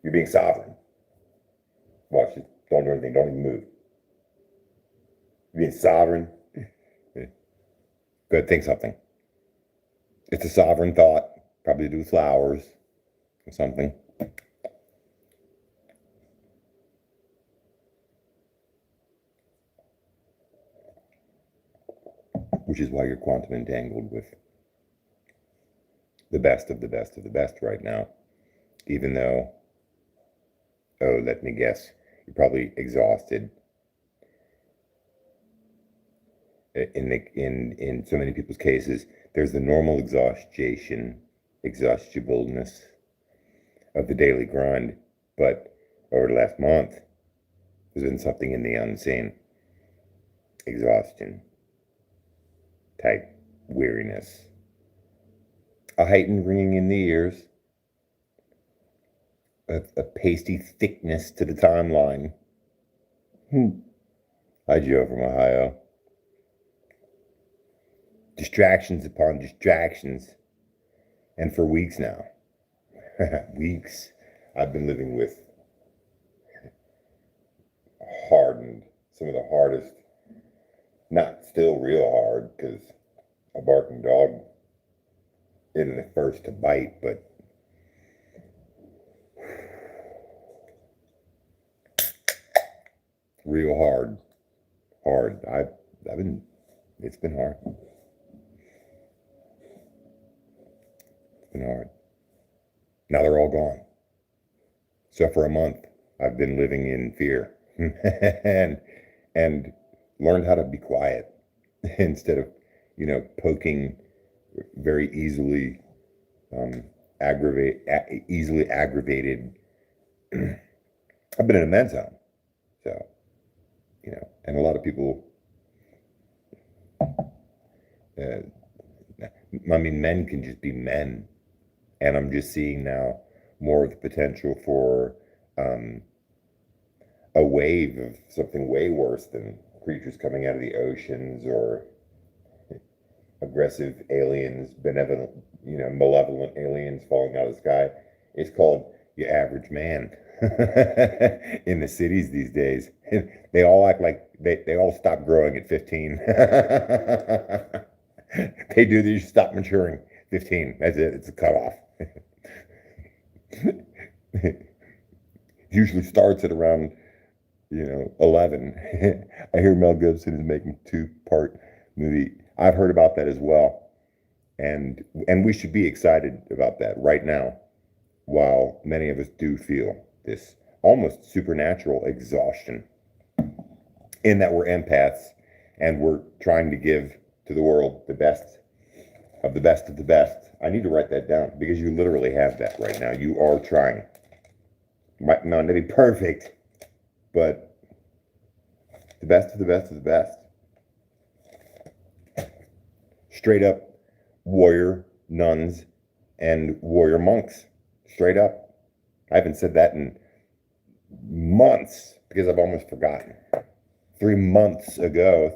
You're being sovereign. Watch it. Don't do anything. Don't even move. You're being sovereign. Good. Think something. It's a sovereign thought. Probably to do with flowers or something. Which is why you're quantum entangled with the best of the best of the best right now. Even though, oh, let me guess, you're probably exhausted. In so many people's cases, there's the normal exhaustibleness of the daily grind, but over the last month, there's been something in the unseen. Exhaustion, type weariness, a heightened ringing in the ears, a pasty thickness to the timeline. Hi, Joe from Ohio. Distractions upon distractions. And for weeks now, weeks, I've been living with hardened, some of the hardest, not still real hard, because a barking dog isn't the first to bite, but real hard. It's been hard. It's been hard. Now they're all gone. So for a month, I've been living in fear and learned how to be quiet instead of, poking very easily aggravated. I've been in a men's home, so, and a lot of people, men can just be men, and I'm just seeing now more of the potential for a wave of something way worse than creatures coming out of the oceans or aggressive aliens, malevolent aliens falling out of the sky. It's called your average man in the cities these days. They all act like they all stop growing at 15. They do. They just stop maturing. 15. That's it. It's a cutoff. Usually starts at around 11. I hear Mel Gibson is making a 2-part movie. I've heard about that as well, and we should be excited about that right now, while many of us do feel this almost supernatural exhaustion, in that we're empaths and we're trying to give to the world the best of the best of the best. I need to write that down, because you literally have that right now. You are trying. Might not be perfect, but the best of the best of the best. Straight up warrior nuns and warrior monks. Straight up. I haven't said that in months, because I've almost forgotten. 3 months ago,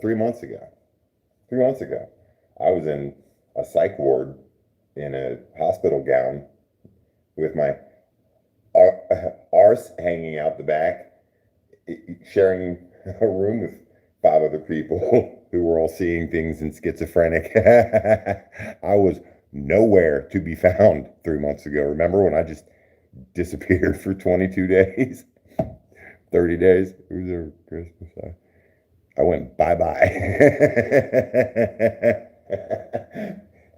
I was in a psych ward in a hospital gown with my arse hanging out the back, sharing a room with 5 other people who were all seeing things and schizophrenic. I was nowhere to be found 3 months ago. Remember when I just disappeared for 22 days? 30 days? It was over Christmas. I went bye-bye.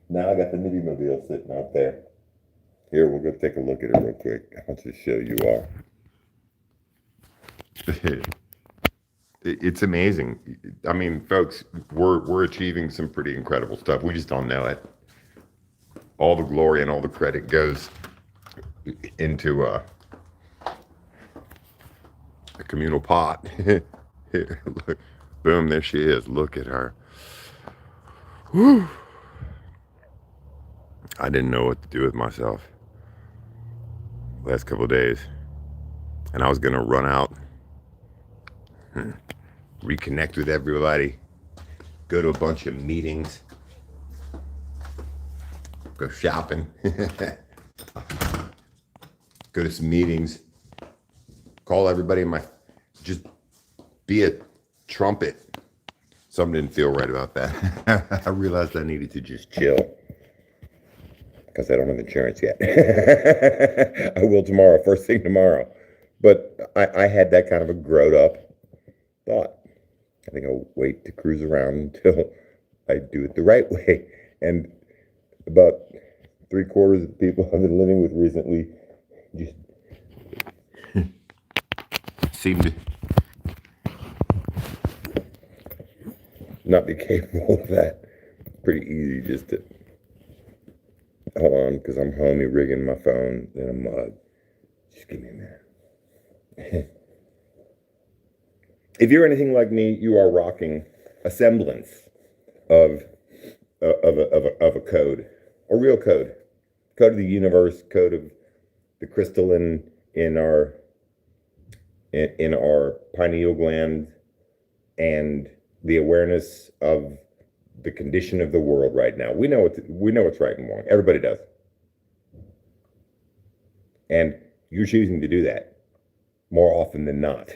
Now I got the Mobile sitting out there. Here, we'll go take a look at it real quick. I'll just show you all. It's amazing. I mean, folks, we're achieving some pretty incredible stuff. We just don't know it. All the glory and all the credit goes into a communal pot. Here, look. Boom, there she is. Look at her. Whew. I didn't know what to do with myself last couple of days. And I was going to run out, reconnect with everybody, go to a bunch of meetings, go shopping, go to some meetings, call everybody in my, just be a trumpet. Something didn't feel right about that. I realized I needed to just chill because I don't have insurance yet. I will tomorrow, first thing tomorrow. But I had that kind of a growed up thought. I think I'll wait to cruise around until I do it the right way. And about 3/4 of the people I've been living with recently just seem to not be capable of that. Pretty easy just to hold on because I'm homey rigging my phone in a mug. Just give me a minute. If you're anything like me, you are rocking a semblance of a code, a real code of the universe, code of the crystalline in our pineal gland, and the awareness of the condition of the world right now. We know what's right and wrong. Everybody does, and you're choosing to do that more often than not.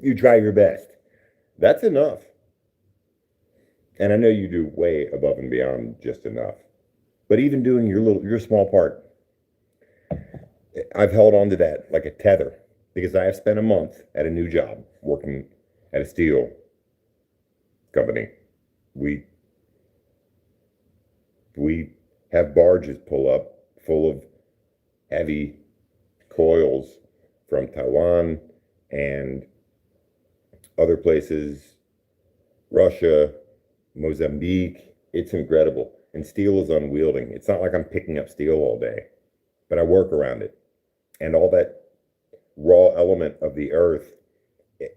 You try your best. That's enough. And I know you do way above and beyond just enough. But even doing your small part, I've held on to that like a tether because I have spent a month at a new job working at a steel company. We have barges pull up full of heavy coils from Taiwan and other places, Russia, Mozambique. It's incredible. And steel is unwielding. It's not like I'm picking up steel all day, but I work around it. And all that raw element of the earth,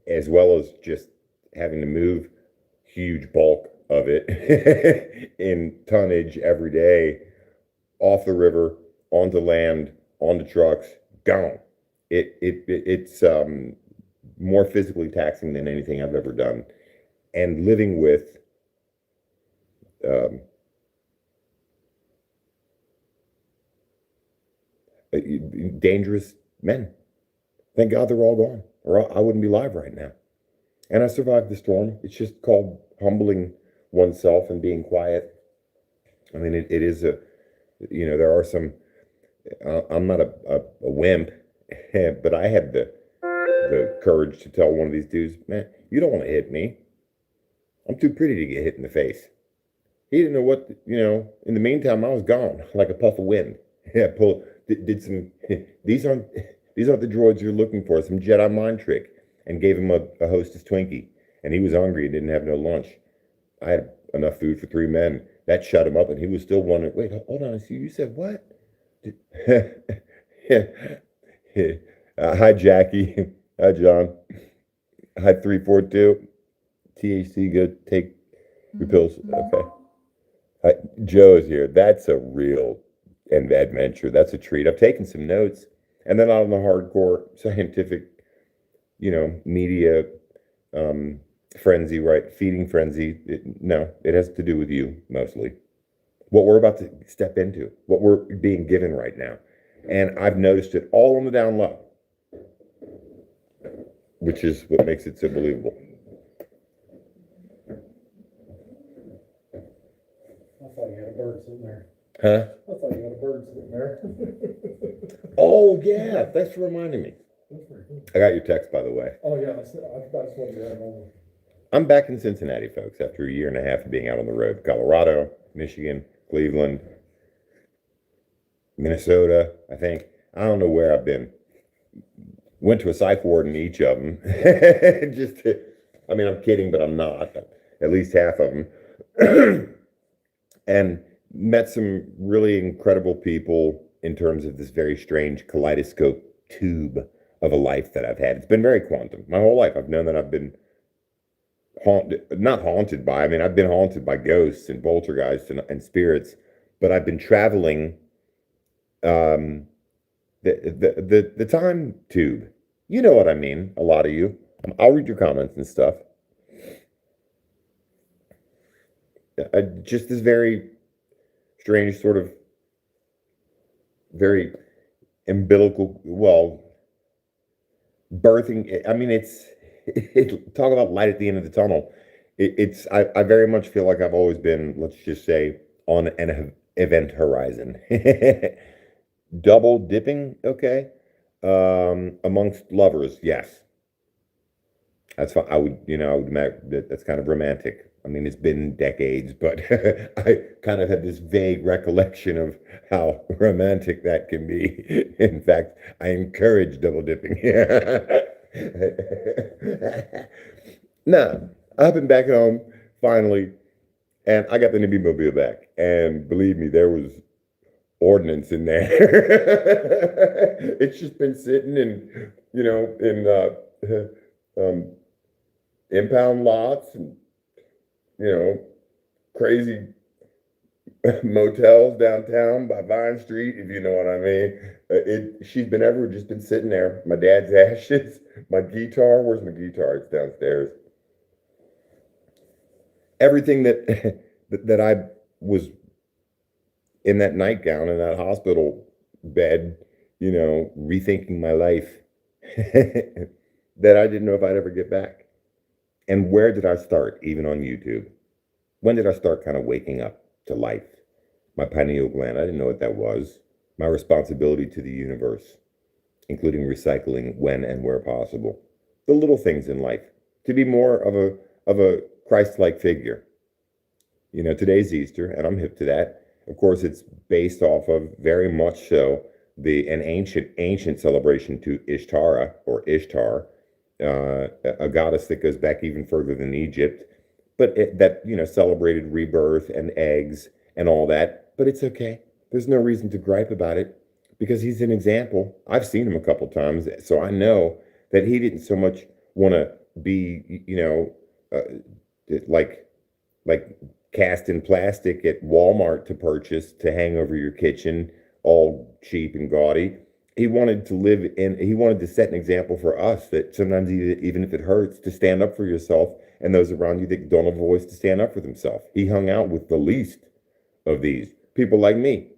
as well as just having to move huge bulk of it in tonnage every day, off the river, onto land, onto trucks, gone. It's more physically taxing than anything I've ever done. And living with dangerous men. Thank God they're all gone, or I wouldn't be alive right now. And I survived the storm. It's just called humbling oneself and being quiet. I mean, it is there are some, I'm not a wimp, but I had the courage to tell one of these dudes, man, you don't want to hit me. I'm too pretty to get hit in the face. He didn't know what, in the meantime, I was gone like a puff of wind. Yeah, did some, these aren't the droids you're looking for, some Jedi mind trick, and gave him a Hostess Twinkie. And he was hungry and didn't have no lunch. I had enough food for 3 men. That shut him up, and he was still wondering, wait, hold on, you said what? Hi, Jackie. Hi, John. Hi, 342. THC, go take your pills. Okay. Hi, Joe is here. That's a real adventure. That's a treat. I've taken some notes, and then on the hardcore scientific, media frenzy, right? Feeding frenzy. It has to do with you mostly. What we're about to step into, what we're being given right now. And I've noticed it all on the down low, which is what makes it so believable. I thought you had a bird sitting there. Huh? I thought you had a bird sitting there. Oh, yeah. Thanks for reminding me. That's pretty cool. I got your text, by the way. Oh, yeah. That's what you had on. I'm back in Cincinnati, folks, after a year and a half of being out on the road. Colorado, Michigan, Cleveland, Minnesota, I think. I don't know where I've been. Went to a psych ward in each of them. I'm kidding, but I'm not. At least half of them. And met some really incredible people in terms of this very strange kaleidoscope tube of a life that I've had. It's been very quantum. My whole life I've known that I've been not haunted by, I've been haunted by ghosts and poltergeists and spirits, but I've been traveling the time tube. You know what I mean, a lot of you. I'll read your comments and stuff. Just this very strange sort of very umbilical, well, birthing. I mean, talk about light at the end of the tunnel. I very much feel like I've always been, let's just say, on an event horizon. Double dipping, okay. Amongst lovers, yes. That's fine. That's kind of romantic. I mean, it's been decades, but I kind of have this vague recollection of how romantic that can be. In fact, I encourage double dipping. Nah, I've been back home finally, and I got the NIBIRU back. And believe me, there was ordnance in there. It's just been sitting in impound lots and crazy motels downtown by Vine Street, if you know what I mean. She's been everywhere, just been sitting there. My dad's ashes, my guitar. Where's my guitar? It's downstairs. Everything that that I was in that nightgown in that hospital bed, rethinking my life, that I didn't know if I'd ever get back. And where did I start, even on YouTube? When did I start kind of waking up to life? My pineal gland, I didn't know what that was. My responsibility to the universe, including recycling when and where possible. The little things in life, to be more of a Christ-like figure. Today's Easter, and I'm hip to that. Of course, it's based off of very much so an ancient celebration to Ishtar, a goddess that goes back even further than Egypt, but that celebrated rebirth and eggs and all that. But it's okay. There's no reason to gripe about it because he's an example. I've seen him a couple times, so I know that he didn't so much want to be, like cast in plastic at Walmart to purchase to hang over your kitchen, all cheap and gaudy. He wanted to set an example for us that sometimes even if it hurts, to stand up for yourself and those around you that don't have a voice to stand up for themselves. He hung out with the least of these people like me.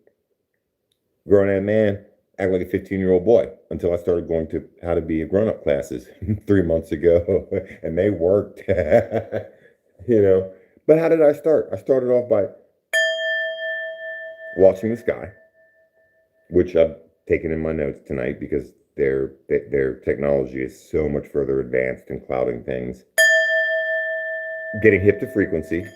Grown-ass man, act like a 15-year-old boy until I started going to how to be a grown-up classes 3 months ago, and they worked. But how did I start? I started off by watching the sky, which I've taken in my notes tonight because their technology is so much further advanced in clouding things. Getting hip to frequency.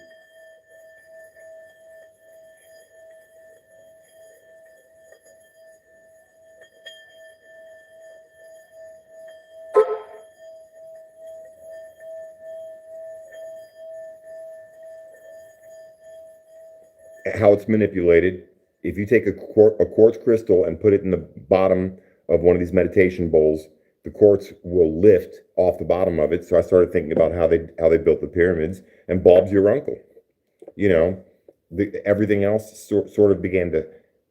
How it's manipulated. If you take a quartz crystal and put it in the bottom of one of these meditation bowls, the quartz will lift off the bottom of it. So I started thinking about how they built the pyramids, and Bob's your uncle. Everything else sort of began to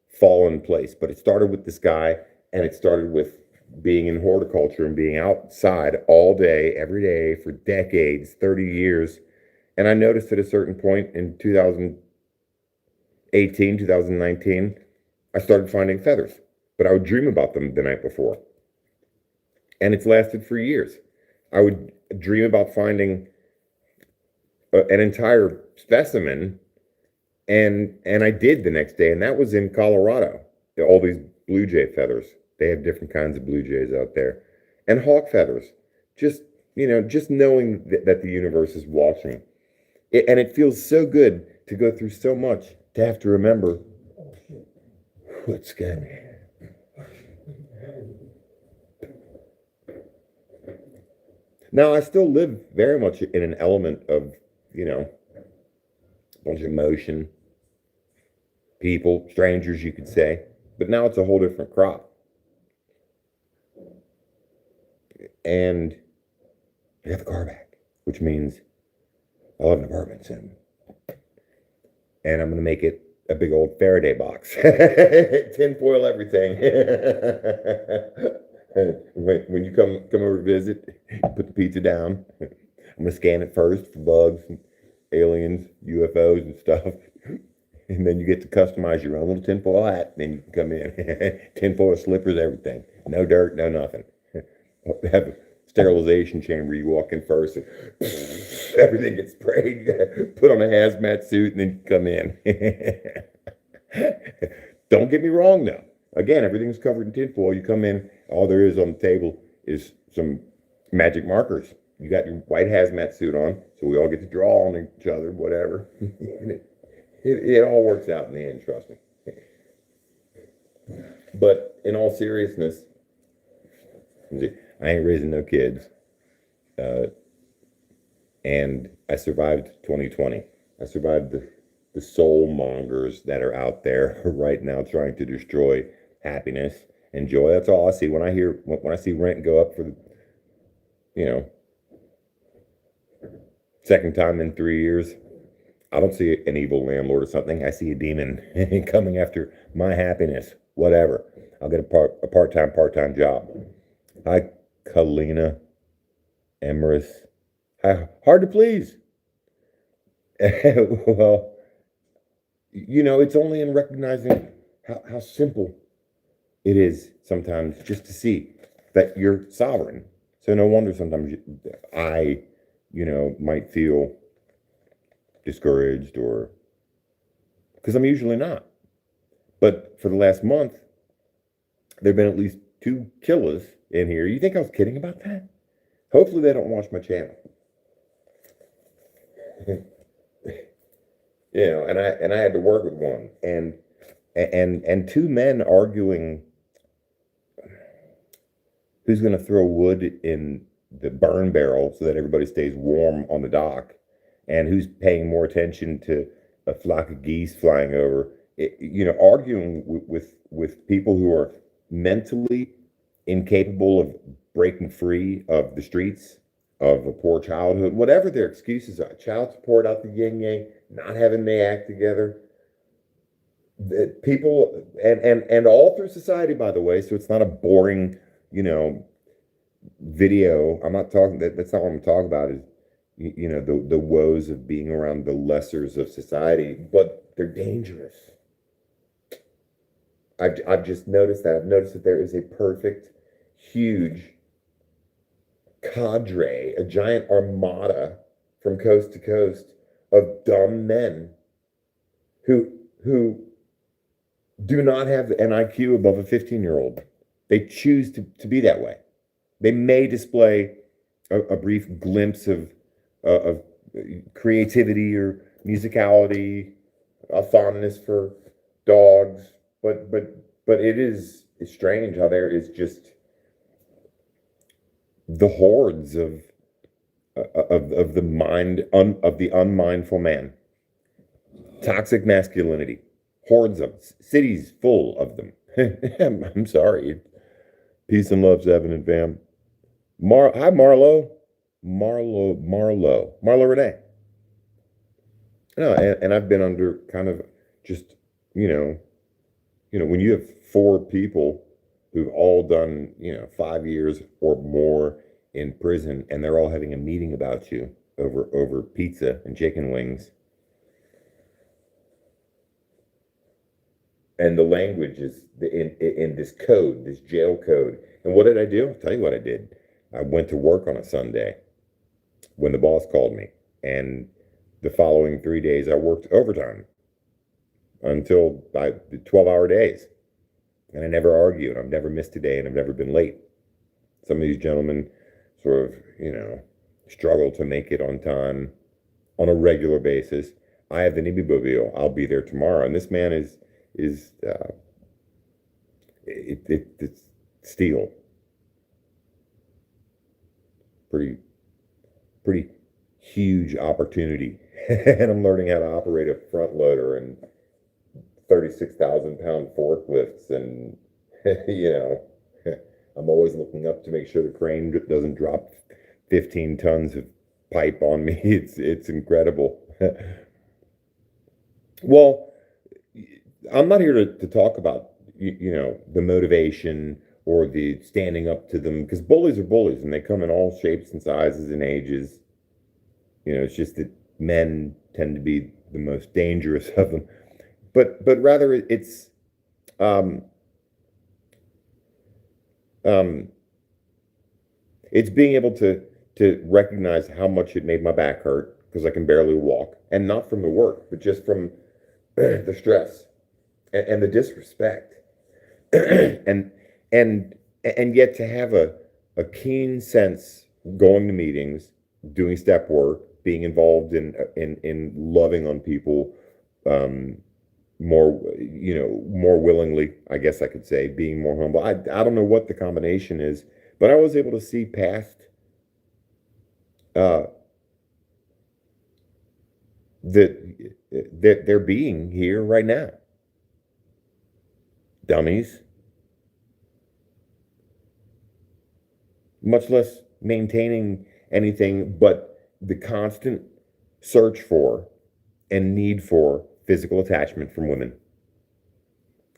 fall in place. But it started with this guy, and it started with being in horticulture and being outside all day, every day for decades, 30 years. And I noticed at a certain point in 2019, I started finding feathers, but I would dream about them the night before. And it's lasted for years. I would dream about finding an entire specimen, and I did the next day, and that was in Colorado. All these blue jay feathers. They have different kinds of blue jays out there. And hawk feathers. Just knowing that the universe is watching. And it feels so good to go through so much to have to remember what's scared me. Now, I still live very much in an element of, a bunch of emotion, people, strangers, you could say, but now it's a whole different crop. And I got the car back, which means I'll have an apartment soon. And I'm going to make it a big old Faraday box. Tinfoil everything. When you come over to visit, put the pizza down. I'm going to scan it first for bugs, and aliens, UFOs, and stuff. And then you get to customize your own little tinfoil hat. Then you can come in. Tinfoil slippers, everything. No dirt, no nothing. have a sterilization chamber. You walk in first, and everything gets sprayed. Put on a hazmat suit, and then come in. Don't get me wrong, though. Again, everything's covered in tinfoil. You come in, all there is on the table is some magic markers. You got your white hazmat suit on, so we all get to draw on each other, whatever. It all works out in the end, trust me. But in all seriousness, I ain't raising no kids. And I survived 2020. I survived the soul mongers that are out there right now trying to destroy happiness and joy. That's all I see when I see rent go up for the, second time in 3 years. I don't see an evil landlord or something. I see a demon coming after my happiness. Whatever. I'll get a part-time job. Hi, Kalina Emrys. Hard to please. Well, it's only in recognizing how simple it is sometimes just to see that you're sovereign. So no wonder sometimes I might feel discouraged, or because I'm usually not. But for the last month, there have been at least 2 killers in here. You think I was kidding about that? Hopefully they don't watch my channel. And I had to work with one, and 2 men arguing who's going to throw wood in the burn barrel so that everybody stays warm on the dock, and who's paying more attention to a flock of geese flying over. Arguing with people who are mentally incapable of breaking free of the streets, of a poor childhood, whatever their excuses are. Child support out the yin yang, not having they act together. People and all through society, by the way. So it's not a boring, video. I'm not talking that's not what I'm talking about. Is the woes of being around the lessers of society, but they're dangerous. I've just noticed that. I've noticed that there is a perfect, huge cadre, a giant armada from coast to coast of dumb men who do not have an IQ above a 15-year-old. They choose to be that way. They may display a brief glimpse of creativity or musicality, a fondness for dogs, but it's strange how there is just the hordes of the mind of the unmindful man, toxic masculinity, hordes of cities full of them. I'm sorry. Peace and love, Evan and fam. Hi, Marlo Renee. No, and I've been under kind of just when you have 4 people who've all done 5 years or more in prison, and they're all having a meeting about you over pizza and chicken wings, and the language is in this code, this jail code. And what did I do? I'll tell you what I did. I went to work on a Sunday when the boss called me, and the following 3 days I worked overtime until 12-hour days. And I never argued. I've never missed a day, and I've never been late. Some of these gentlemen sort of, struggle to make it on time on a regular basis. I have the NIBIRU. I'll be there tomorrow. And this man is it's steel. Pretty huge opportunity. And I'm learning how to operate a front loader and 36,000-pound forklifts, and I'm always looking up to make sure the crane doesn't drop 15 tons of pipe on me. It's incredible. Well, I'm not here to talk about the motivation or the standing up to them, because bullies are bullies, and they come in all shapes and sizes and ages. It's just that men tend to be the most dangerous of them. But rather it's It's being able to recognize how much it made my back hurt because I can barely walk, and not from the work, but just from the stress and the disrespect, and and and yet to have a keen sense going to meetings, doing step work, being involved in loving on people, more, more willingly, I guess I could say, being more humble. I don't know what the combination is, but I was able to see past uh, that they're being here right now. Dummies, much less maintaining anything but the constant search for and need for physical attachment from women.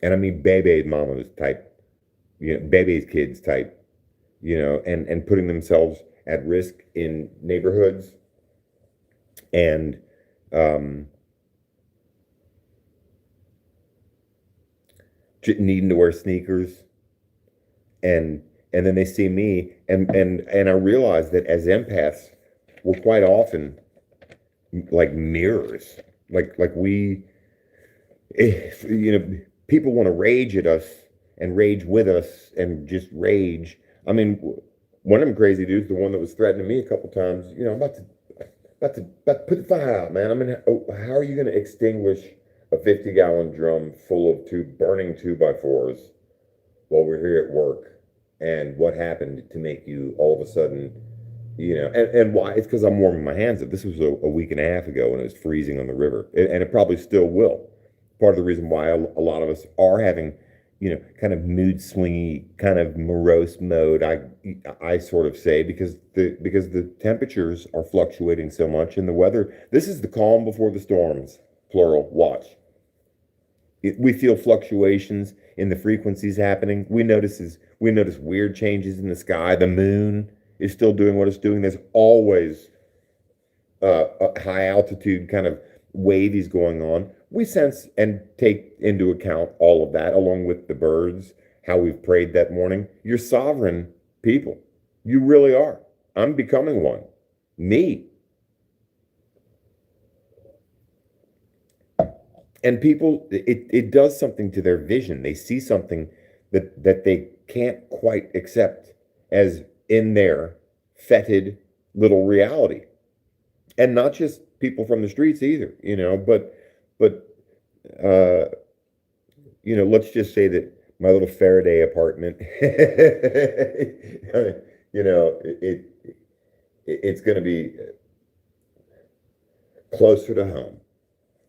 And I mean baby's mamas type, baby's kids type, and putting themselves at risk in neighborhoods, and needing to wear sneakers, and then they see me, and I realize that as empaths, we're quite often like mirrors, like we, if, people want to rage at us and rage with us and just rage. I mean, one of them crazy dudes, the one that was threatening me a couple times, I'm about to put the fire out, man. I mean, how are you going to extinguish a 50-gallon drum full of burning 2x4s while we're here at work? And what happened to make you all of a sudden, and why? It's because I'm warming my hands up. This was a week and a half ago when it was freezing on the river, and it probably still will. Part of the reason why a lot of us are having, kind of mood swingy, kind of morose mode, I sort of say, because the temperatures are fluctuating so much, and the weather. This is the calm before the storms, plural. Watch. We feel fluctuations in the frequencies happening. We notice weird changes in the sky. The moon is still doing what it's doing. There's always a high altitude kind of wavies going on. We sense and take into account all of that, along with the birds, how we've prayed that morning. You're sovereign people. You really are. I'm becoming one. Me. And people, it does something to their vision. They see something that they can't quite accept as in their fetid little reality. And not just people from the streets either, but let's just say that my little Faraday apartment, it's going to be closer to home,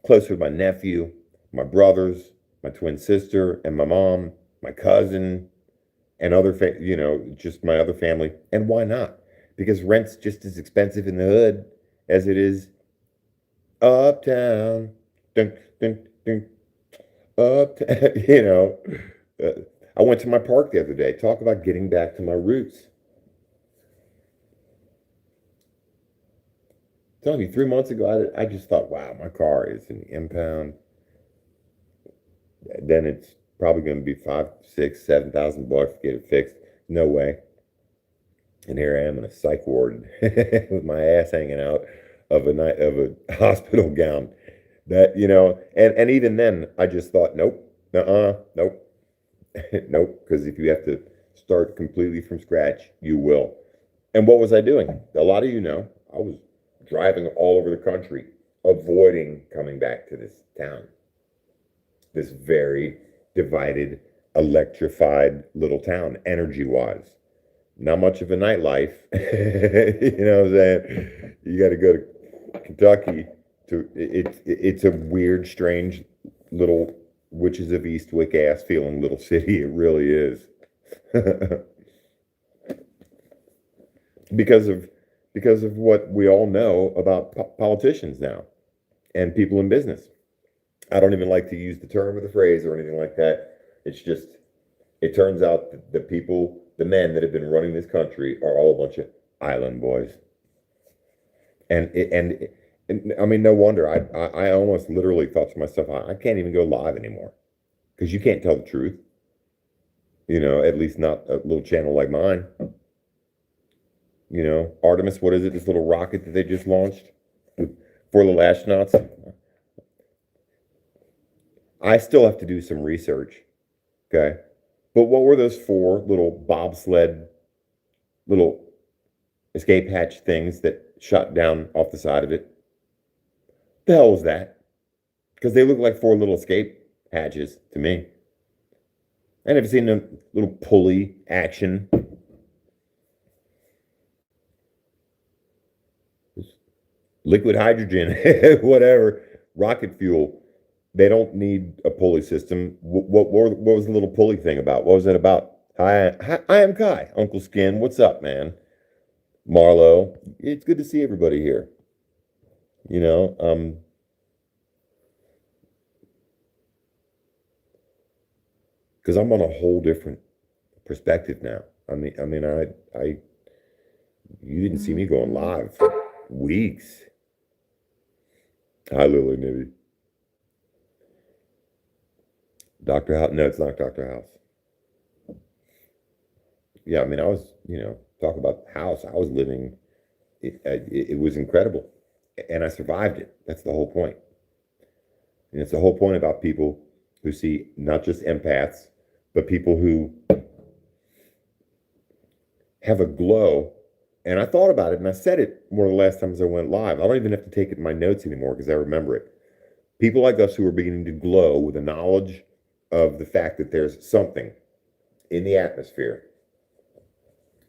closer to my nephew, my brothers, my twin sister, and my mom, my cousin, and other, just my other family. And why not? Because rent's just as expensive in the hood as it is uptown. Dun, dun, dun, uptown. I went to my park the other day. Talk about getting back to my roots. I'm telling you, 3 months ago, I just thought, wow, my car is an impound. Then it's probably going to be $5,000, $6,000, $7,000 to get it fixed. No way. And here I am in a psych ward with my ass hanging out of a hospital gown. That, and even then I just thought, nope, nope, nope, because if you have to start completely from scratch, you will. And what was I doing? A lot of I was driving all over the country, avoiding coming back to this town. This very divided, electrified little town, energy-wise. Not much of a nightlife. You know what I'm saying? You got to go to Kentucky it's a weird, strange little Witches of Eastwick ass feeling little city. It really is. because of what we all know about politicians now and people in business. I don't even like to use the term or the phrase or anything like that. It's just, it turns out that the men that have been running this country are all a bunch of island boys. And I mean, no wonder. I almost literally thought to myself, I can't even go live anymore because you can't tell the truth. At least not a little channel like mine. You know, Artemis, what is it? This little rocket that they just launched with 4 little astronauts. I still have to do some research. Okay. But what were those 4 little bobsled, little escape hatch things that shot down off the side of it? The hell was that? Because they look like 4 little escape hatches to me. I never seen a little pulley action. Liquid hydrogen, whatever, rocket fuel. They don't need a pulley system. What was the little pulley thing about? What was it about? Hi, I am Kai, Uncle Skin. What's up, man? Marlo, it's good to see everybody here. You know, because I'm on a whole different perspective now. You didn't see me going live for weeks. Hi, Lily Nibby. Dr. House? No, it's not Dr. House. Yeah, I mean, I was, talk about the house I was living. It was incredible, and I survived it. That's the whole point. And it's the whole point about people who see not just empaths, but people who have a glow. And I thought about it, and I said it one of the last times I went live. I don't even have to take it in my notes anymore because I remember it. People like us who are beginning to glow with the knowledge of the fact that there's something in the atmosphere.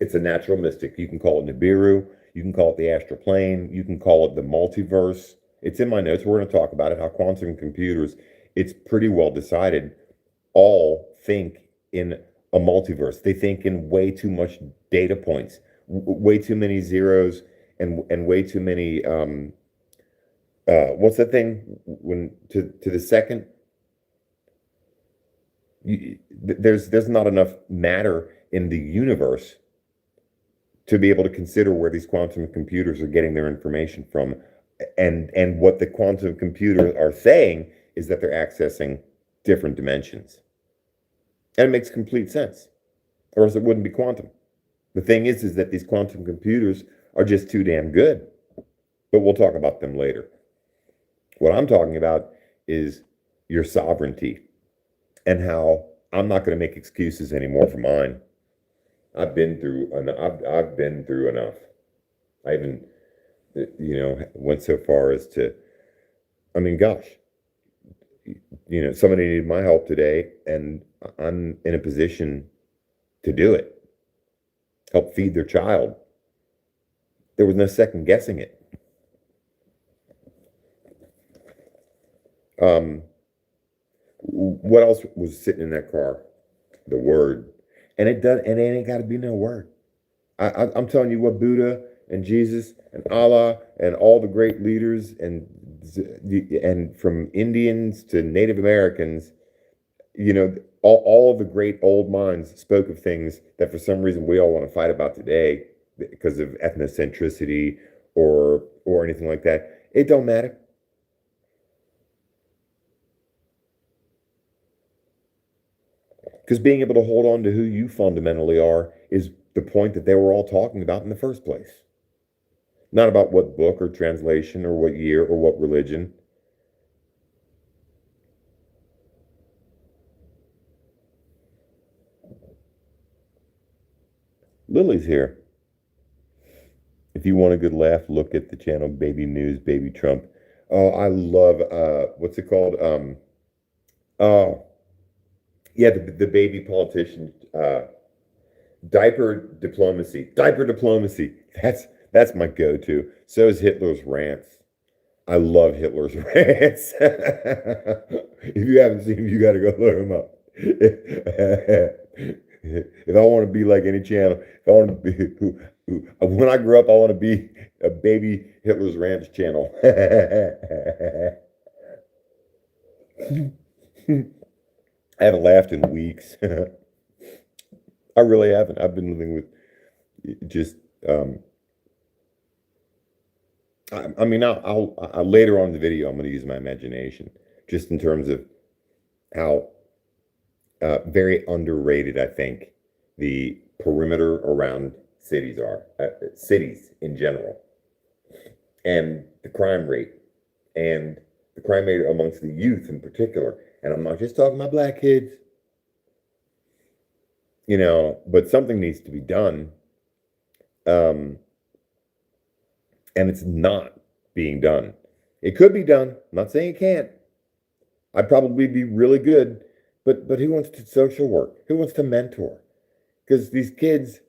It's a natural mystic. You can call it Nibiru. You can call it the astral plane. You can call it the multiverse. It's in my notes. We're going to talk about it, how quantum computers, it's pretty well decided, all think in a multiverse. They think in way too much data points, way too many zeros, and way too many, what's that thing? When to the second? There's not enough matter in the universe to be able to consider where these quantum computers are getting their information from. And what the quantum computers are saying is that they're accessing different dimensions. And it makes complete sense, or else it wouldn't be quantum. The thing is that these quantum computers are just too damn good. But we'll talk about them later. What I'm talking about is your sovereignty and how I'm not going to make excuses anymore for mine. I've been through enough. I even, went so far as to, gosh, somebody needed my help today, and I'm in a position to do it. Help feed their child. There was no second guessing it. What else was sitting in that car? The word. And it ain't got to be no word. I'm telling you what, Buddha and Jesus and Allah and all the great leaders and from Indians to Native Americans, all of the great old minds spoke of things that for some reason we all want to fight about today because of ethnocentricity or anything like that. It don't matter. Because being able to hold on to who you fundamentally are is the point that they were all talking about in the first place. Not about what book or translation or what year or what religion. Lily's here. If you want a good laugh, look at the channel Baby News, Baby Trump. Oh, I love, what's it called? Oh, yeah, the baby politician, diaper diplomacy. Diaper diplomacy. That's my go-to. So is Hitler's rants. I love Hitler's rants. If you haven't seen them, you got to go look them up. If I want to be like any channel, if I want to be, when I grow up, I want to be a baby Hitler's rants channel. I haven't laughed in weeks. I really haven't. I've been living with just, I'll later on in the video, I'm going to use my imagination just in terms of how very underrated, I think, the perimeter around cities are, cities in general, and the crime rate, and the crime rate amongst the youth in particular. And I'm not just talking about black kids, but something needs to be done. And it's not being done. It could be done. I'm not saying it can't. I'd probably be really good, but who wants to social work? Who wants to mentor? Because these kids,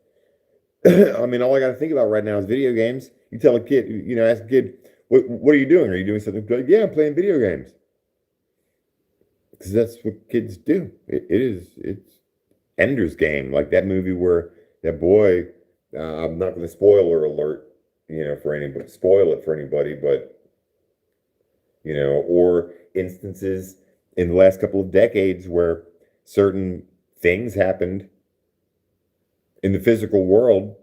I mean, all I got to think about right now is video games. You tell a kid, ask a kid, what are you doing? Are you doing something? Like, yeah, I'm playing video games. Because that's what kids do. It's Ender's Game, like that movie where that boy, I'm not going to spoiler alert, for anybody, spoil it for anybody, but, or instances in the last couple of decades where certain things happened in the physical world,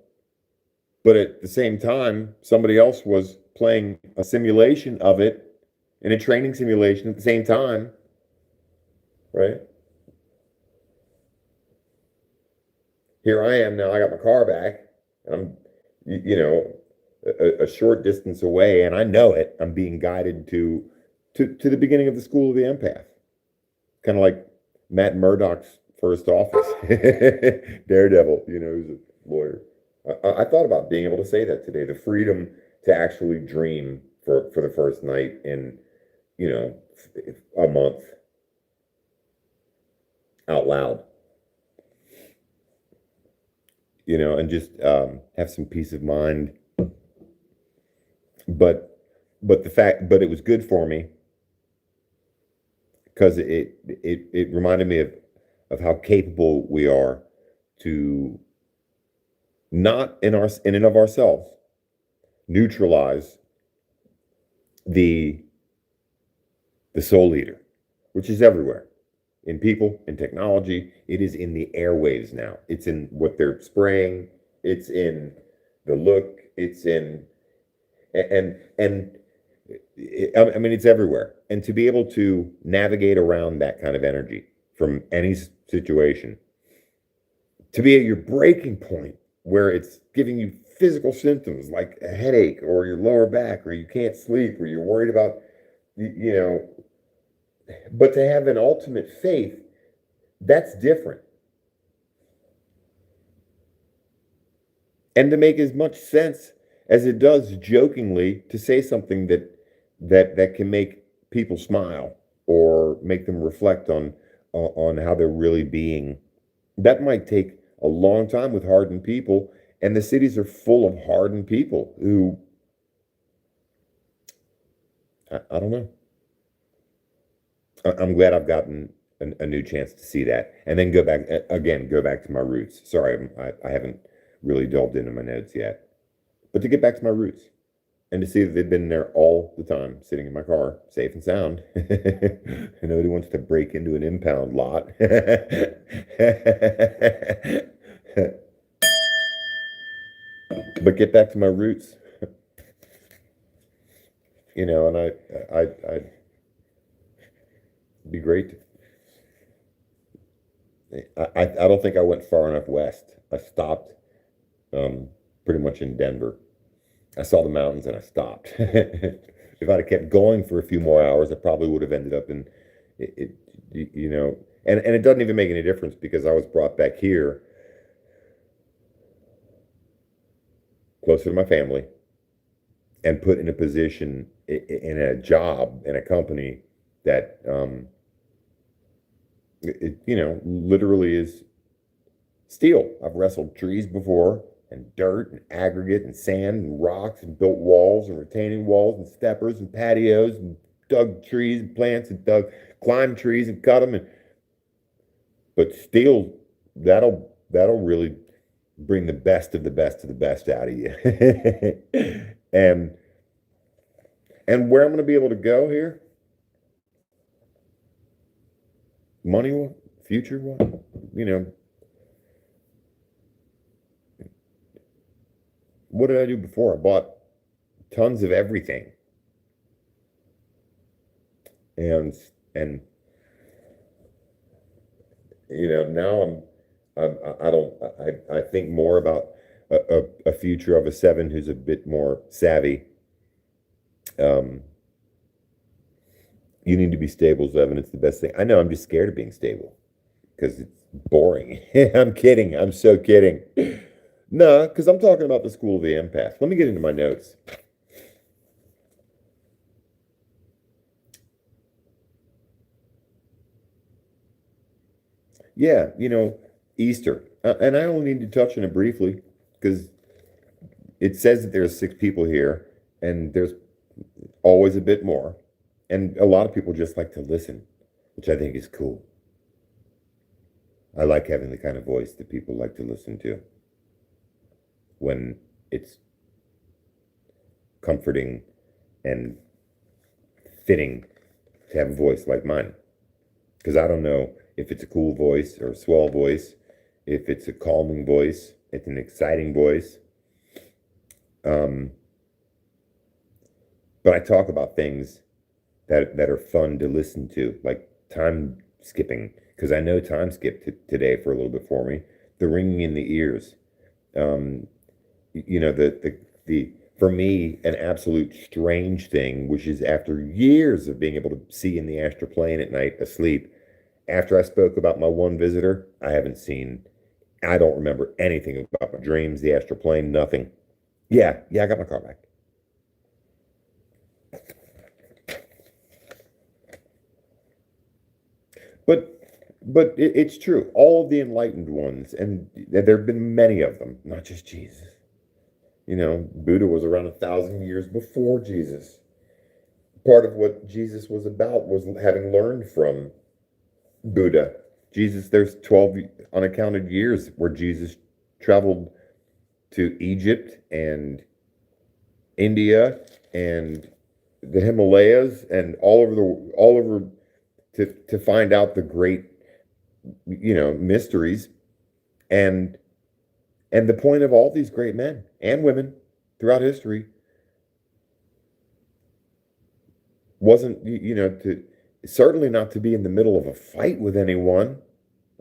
but at the same time, somebody else was playing a simulation of it in a training simulation at the same time, right? Here I am now, I got my car back, and I'm, a short distance away, and I know it. I'm being guided to the beginning of the school of the empath. Kind of like Matt Murdock's first office. Daredevil, who's a lawyer. I thought about being able to say that today, the freedom to actually dream for the first night in, a month out loud. And just have some peace of mind. But it was good for me because it reminded me of how capable we are to not in and of ourselves neutralize the soul eater, which is everywhere. In people, in technology, it is in the airwaves now. It's in what they're spraying. It's in the look. It's in, and I mean, it's everywhere. And to be able to navigate around that kind of energy from any situation, to be at your breaking point where it's giving you physical symptoms like a headache or your lower back, or you can't sleep, or you're worried about, but to have an ultimate faith, that's different. And to make as much sense as it does jokingly to say something that can make people smile or make them reflect on how they're really being. That might take a long time with hardened people, and the cities are full of hardened people who, I don't know. I'm glad I've gotten a new chance to see that, and then go back to my roots. Sorry, I haven't really delved into my notes yet, but to get back to my roots and to see that they've been there all the time, sitting in my car, safe and sound. Nobody wants to break into an impound lot. But get back to my roots, and I'd be great. I don't think I went far enough west. I stopped pretty much in Denver. I saw the mountains and I stopped. If I'd have kept going for a few more hours, I probably would have ended up in and it doesn't even make any difference because I was brought back here closer to my family and put in a position in a job in a company that literally is steel. I've wrestled trees before, and dirt and aggregate and sand and rocks, and built walls and retaining walls and steppers and patios, and dug trees and plants and climbed trees and cut them. But steel, that'll really bring the best of the best of the best out of you. and where I'm going to be able to go here, money, future, what did I do before? I bought tons of everything, and now I think more about a future of a 7 who's a bit more savvy. You need to be stable, 7. It's the best thing. I know, I'm just scared of being stable because it's boring. I'm kidding. I'm so kidding. No, because I'm talking about the school of the empath. Let me get into my notes. Yeah, Easter. And I only need to touch on it briefly because it says that there's 6 people here, and there's always a bit more. And a lot of people just like to listen, which I think is cool. I like having the kind of voice that people like to listen to when it's comforting and fitting to have a voice like mine. Because I don't know if it's a cool voice or a swell voice, if it's a calming voice, it's an exciting voice. But I talk about things that are fun to listen to, like time skipping, because I know time skipped today for a little bit for me. The ringing in the ears. The for me, an absolute strange thing, which is after years of being able to see in the astral plane at night asleep, after I spoke about my one visitor, I don't remember anything about my dreams, the astral plane, nothing. Yeah, I got my car back. But it's true. All of the enlightened ones, and there have been many of them, not just Jesus. Buddha was around 1,000 years before Jesus. Part of what Jesus was about was having learned from Buddha. There's 12 unaccounted years where Jesus traveled to Egypt and India and the Himalayas and all over to find out the great mysteries, and the point of all these great men and women throughout history wasn't to certainly not to be in the middle of a fight with anyone.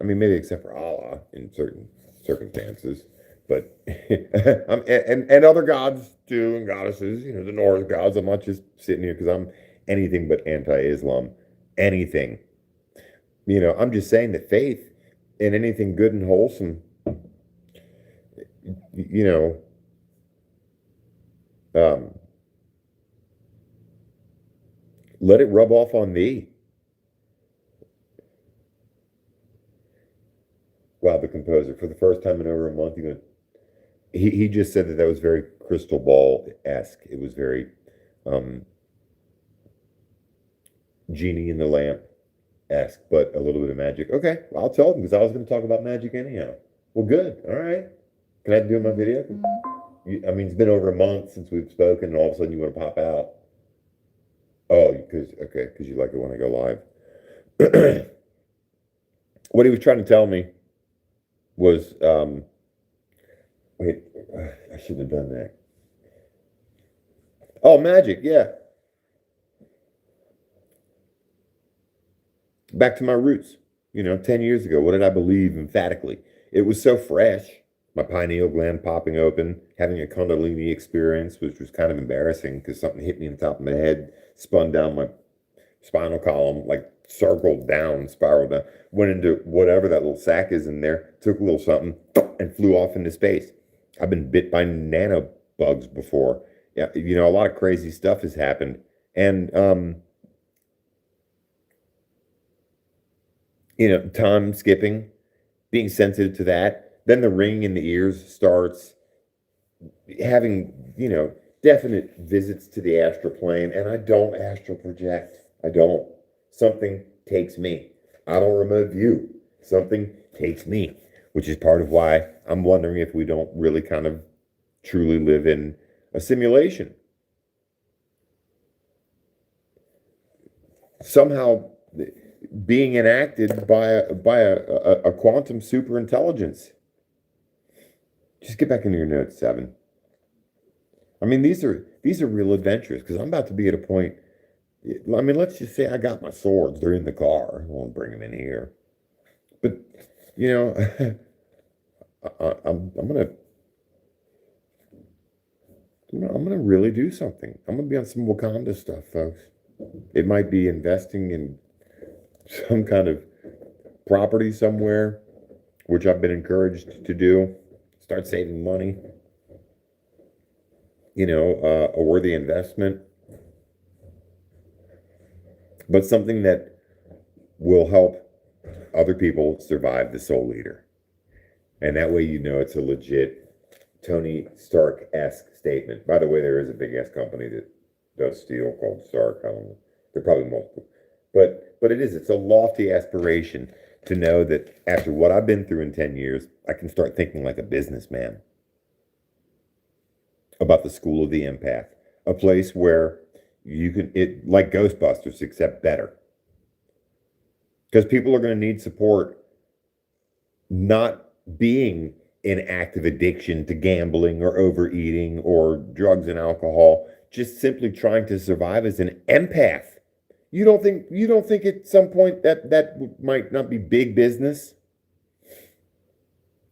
I mean, maybe except for Allah in certain circumstances, but and other gods too, and goddesses, the Norse gods. I'm not just sitting here because I'm anything but anti-Islam. Anything. I'm just saying that faith in anything good and wholesome, let it rub off on thee. Wow, the composer, for the first time in over a month, he just said that was very crystal ball-esque. It was very genie in the lamp-esque, but a little bit of magic. Okay, well, I'll tell them because I was going to talk about magic anyhow. Well, good. All right. Can I do my video? It's been over a month since we've spoken, and all of a sudden you want to pop out. Oh, because you like it when I go live. What he was trying to tell me was, wait, I shouldn't have done that. Oh, magic, yeah. Back to my roots. 10 years ago, what did I believe emphatically? It was so fresh. My pineal gland popping open, having a Kundalini experience, which was kind of embarrassing because something hit me in the top of my head, spun down my spinal column, like circled down, spiraled down, went into whatever that little sac is in there, took a little something, and flew off into space. I've been bit by nanobugs before. Yeah, a lot of crazy stuff has happened. And, time skipping, being sensitive to that. Then the ringing in the ears starts, having, definite visits to the astral plane. And I don't astral project. I don't. Something takes me. I don't remote view. Something takes me, which is part of why I'm wondering if we don't really kind of truly live in a simulation. Somehow being enacted by a quantum superintelligence. Just get back into your notes, 7. These are real adventures because I'm about to be at a point. Let's just say I got my swords. They're in the car. I won't bring them in here. But I'm I'm gonna really do something. I'm gonna be on some Wakanda stuff, folks. It might be investing in some kind of property somewhere, which I've been encouraged to do. Start saving money. A worthy investment, but something that will help other people survive the Soul Eater. And that way, it's a legit Tony Stark-esque statement. By the way, there is a big ass company that does steel called Stark. I don't know. There are probably multiple. But it's a lofty aspiration to know that after what I've been through in 10 years, I can start thinking like a businessman about the school of the empath, a place where like Ghostbusters, except better. Because people are going to need support, not being in active addiction to gambling or overeating or drugs and alcohol, just simply trying to survive as an empath. You don't think at some point that might not be big business?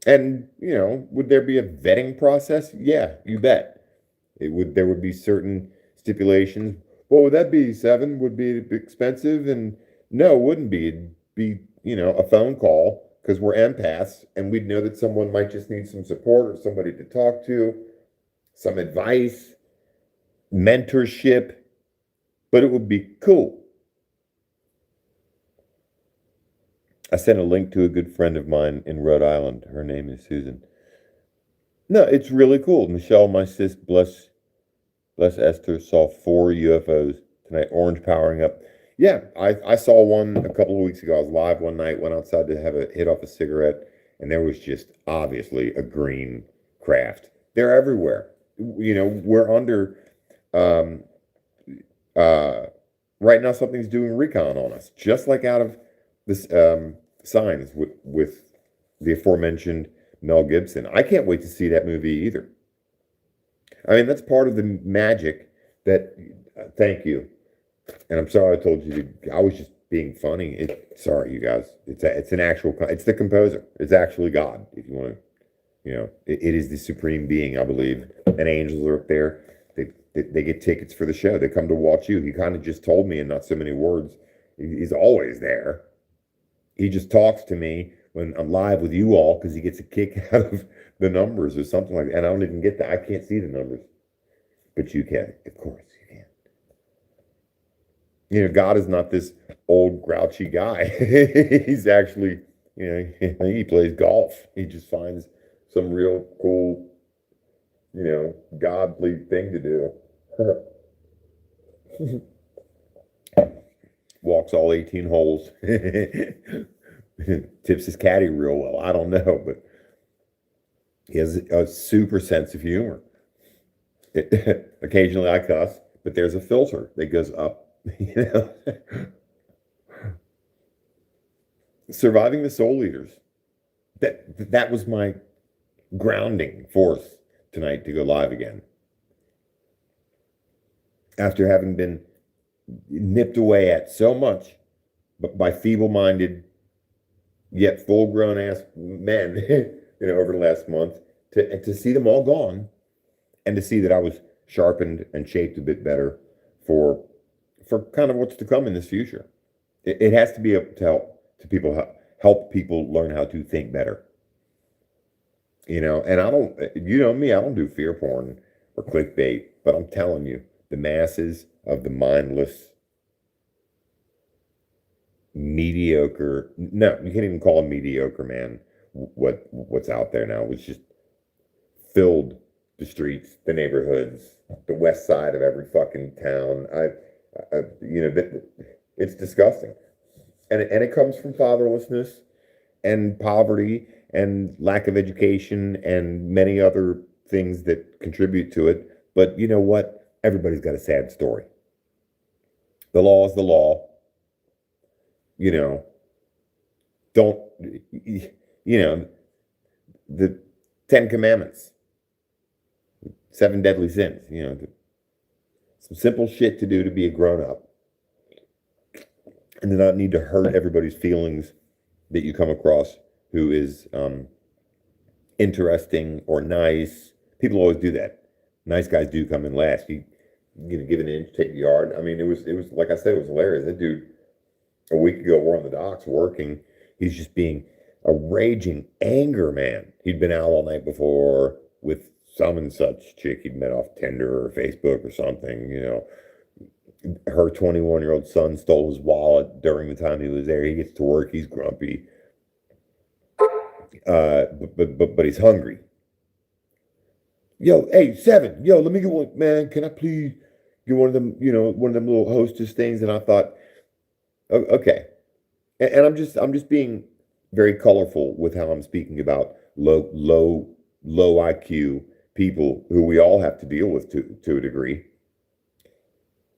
And, would there be a vetting process? Yeah, you bet. There would be certain stipulations. What would that be? 7 would be expensive, and no, it wouldn't be. It'd be, a phone call because we're empaths, and we'd know that someone might just need some support or somebody to talk to, some advice, mentorship, but it would be cool. I sent a link to a good friend of mine in Rhode Island. Her name is Susan. No, it's really cool. Michelle, my sis, bless Esther, saw 4 UFOs tonight, orange powering up. Yeah, I saw one a couple of weeks ago. I was live one night, went outside to have a hit off a cigarette, and there was just obviously a green craft. They're everywhere. We're under, right now something's doing recon on us, just like out of this Signs with the aforementioned Mel Gibson. I can't wait to see that movie either. I mean, that's part of the magic that, thank you. And I'm sorry I told you I was just being funny. Sorry, you guys. It's an actual, it's the composer. It's actually God, if you want to, it is the supreme being, I believe. And angels are up there. They get tickets for the show. They come to watch you. He kind of just told me in not so many words. He's always there. He just talks to me when I'm live with you all because he gets a kick out of the numbers or something like that. And I don't even get that. I can't see the numbers. But you can. Of course you can. God is not this old grouchy guy. He's actually, he plays golf. He just finds some real cool, godly thing to do. Walks all 18 holes. Tips his caddy real well. I don't know, but he has a super sense of humor. Occasionally I cuss, but there's a filter that goes up. Surviving the Soul Eaters. That was my grounding force tonight to go live again. After having been nipped away at so much by feeble-minded yet full-grown ass men, over the last month, to see them all gone, and to see that I was sharpened and shaped a bit better for kind of what's to come in this future. It has to be able to help people learn how to think better. And I don't, me, I don't do fear porn or clickbait, but I'm telling you, the masses of the mindless, mediocre, no, you can't even call them mediocre, man. What's out there now was just filled the streets, the neighborhoods, the west side of every fucking town. It's disgusting, and it comes from fatherlessness and poverty and lack of education and many other things that contribute to it. But you know what? Everybody's got a sad story. The law is the law. Don't, the 10 Commandments, 7 deadly sins, some simple shit to do to be a grown up and to not need to hurt everybody's feelings that you come across who is interesting or nice. People always do that. Nice guys do come in last. You give an inch, take the yard. I mean, it was like I said, it was hilarious. That dude, a week ago, we're on the docks working. He's just being a raging anger man. He'd been out all night before with some and such chick he'd met off Tinder or Facebook or something. Her 21-year-old son stole his wallet during the time he was there. He gets to work, he's grumpy, but he's hungry. Yo, hey, Seven, yo, let me get one, man. Can I please get one of them, one of them little hostess things? And I thought, okay. And I'm just being very colorful with how I'm speaking about low IQ people who we all have to deal with to a degree.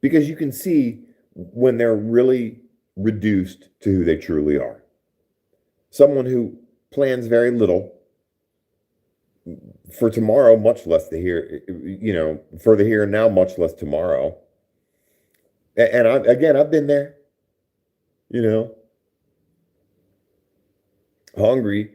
Because you can see when they're really reduced to who they truly are. Someone who plans very little for tomorrow, much less for the here and now, much less tomorrow. And I've been there, hungry,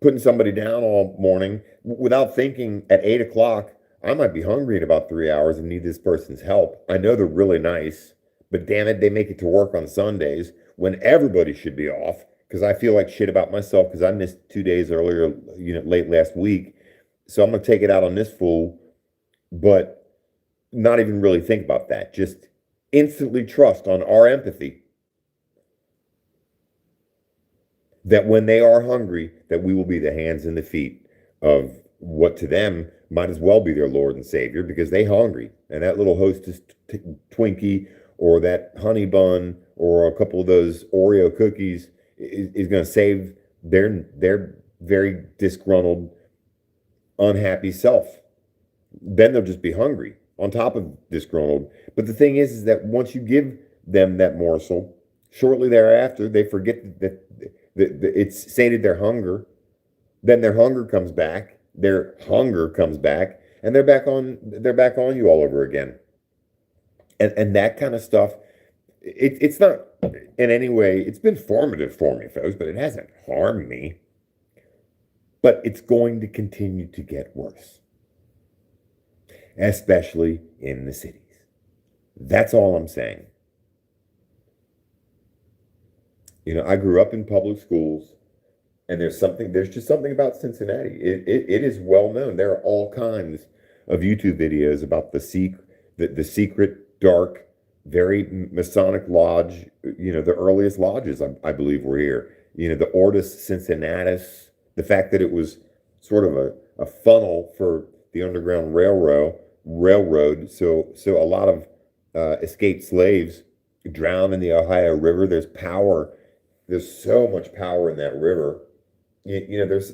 putting somebody down all morning without thinking at 8 o'clock, I might be hungry in about 3 hours and need this person's help. I know they're really nice, but damn it, they make it to work on Sundays when everybody should be off because I feel like shit about myself because I missed 2 days earlier, late last week. So I'm going to take it out on this fool, but not even really think about that. Just instantly trust on our empathy that when they are hungry, that we will be the hands and the feet of what to them might as well be their Lord and Savior because they hungry. And that little Hostess Twinkie or that honey bun or a couple of those Oreo cookies is going to save their very disgruntled, unhappy self. Then they'll just be hungry on top of disgruntled. But the thing is that once you give them that morsel, shortly thereafter, they forget that it's sated their hunger. Then their hunger comes back, and they're back on you all over again. And that kind of stuff, it's not in any way, it's been formative for me, folks, but it hasn't harmed me. But it's going to continue to get worse, especially in the cities. That's all I'm saying. I grew up in public schools, and there's just something about Cincinnati. It is well known. There are all kinds of YouTube videos about the secret, dark, very Masonic lodge, the earliest lodges, I believe, were here. The Ortus Cincinnatus, the fact that it was sort of a funnel for the Underground Railroad. So a lot of escaped slaves drowned in the Ohio River. There's power. There's so much power in that river. There's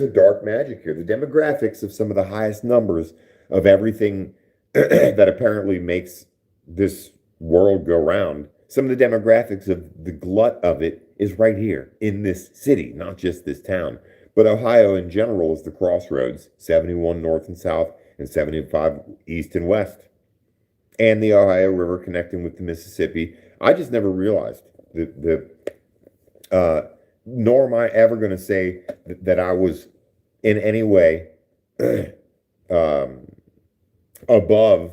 a dark magic here. The demographics of some of the highest numbers of everything that apparently makes this world go round. Some of the demographics of the glut of it is right here in this city, not just this town. But Ohio in general is the crossroads, 71 north and south and 75 east and west. And the Ohio River connecting with the Mississippi. I just never realized nor am I ever going to say that I was in any way above,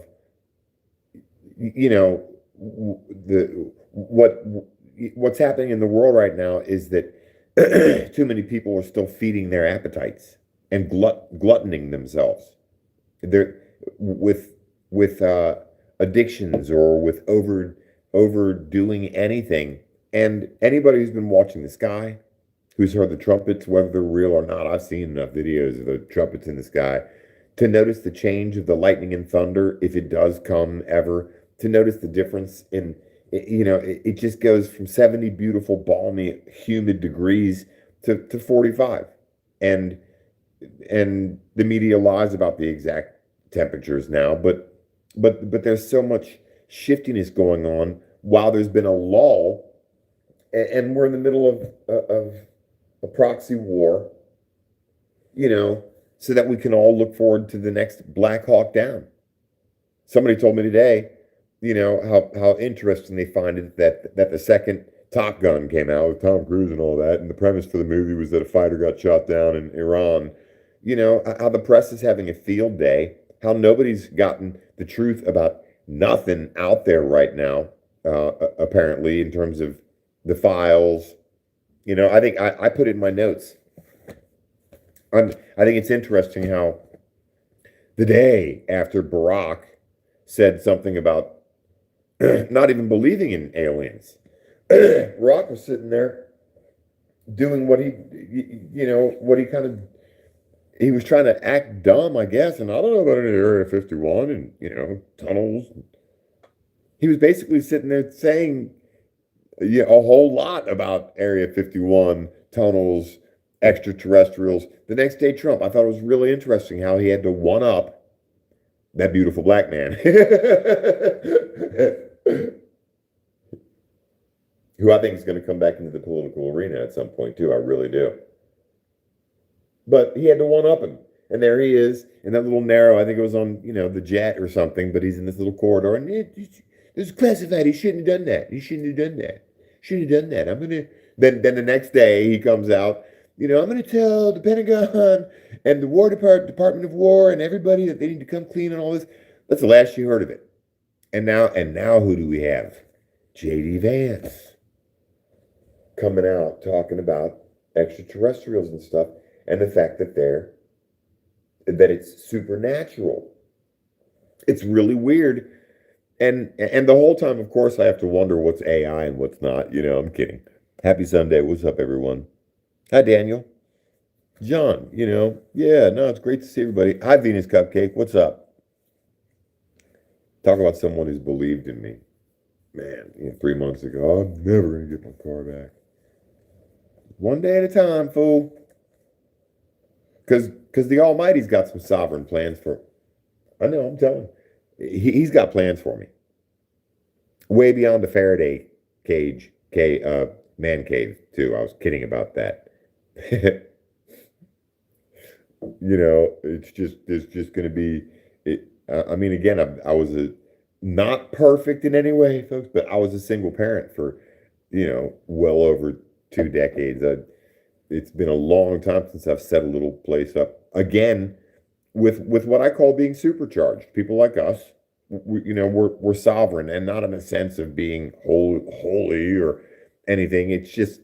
what's happening in the world right now is that too many people are still feeding their appetites and gluttoning themselves. They're with addictions or with overdoing anything. And anybody who's been watching the sky, who's heard the trumpets, whether they're real or not, I've seen enough videos of the trumpets in the sky to notice the change of the lightning and thunder, if it does come ever, to notice the difference in, it just goes from 70 beautiful, balmy, humid degrees to 45. And the media lies about the exact temperatures now, but there's so much shiftiness going on while there's been a lull. And we're in the middle of a proxy war, so that we can all look forward to the next Black Hawk Down. Somebody told me today, how interesting they find it that the second Top Gun came out with Tom Cruise and all that, and the premise for the movie was that a fighter got shot down in Iran, how the press is having a field day, how nobody's gotten the truth about nothing out there right now, apparently, in terms of the files. I think I put it in my notes. I think it's interesting how the day after Barack said something about not even believing in aliens, Barack was sitting there doing what what he kind of, he was trying to act dumb, I guess. And I don't know about any Area 51 and, tunnels. He was basically sitting there saying a whole lot about Area 51, tunnels, extraterrestrials. The next day, Trump, I thought it was really interesting how he had to one up that beautiful black man. Who I think is going to come back into the political arena at some point, too. I really do. But he had to one up him. And there he is in that little narrow, I think it was on, the jet or something, but he's in this little corridor. And this is classified. He shouldn't have done that. He shouldn't have done that. Shouldn't have done that. I'm going to. Then the next day he comes out, I'm going to tell the Pentagon and the Department of War and everybody that they need to come clean and all this. That's the last you heard of it. And now who do we have? J.D. Vance coming out talking about extraterrestrials and stuff, and the fact that it's supernatural. It's really weird. And the whole time, of course, I have to wonder what's AI and what's not. I'm kidding. Happy Sunday. What's up, everyone? Hi, Daniel. John, yeah, no, it's great to see everybody. Hi, Venus Cupcake. What's up? Talk about someone who's believed in me. Man, 3 months ago, I'm never going to get my car back. One day at a time, fool. Because the Almighty's got some sovereign plans for. I know, I'm telling you. He's got plans for me. Way beyond the Faraday cage, man cave, too. I was kidding about that. There's just going to be. Again, I was not perfect in any way, folks, but I was a single parent for, well over 2 decades. It's been a long time since I've set a little place up again with what I call being supercharged. People like us, we're sovereign, and not in a sense of being holy or anything. It's just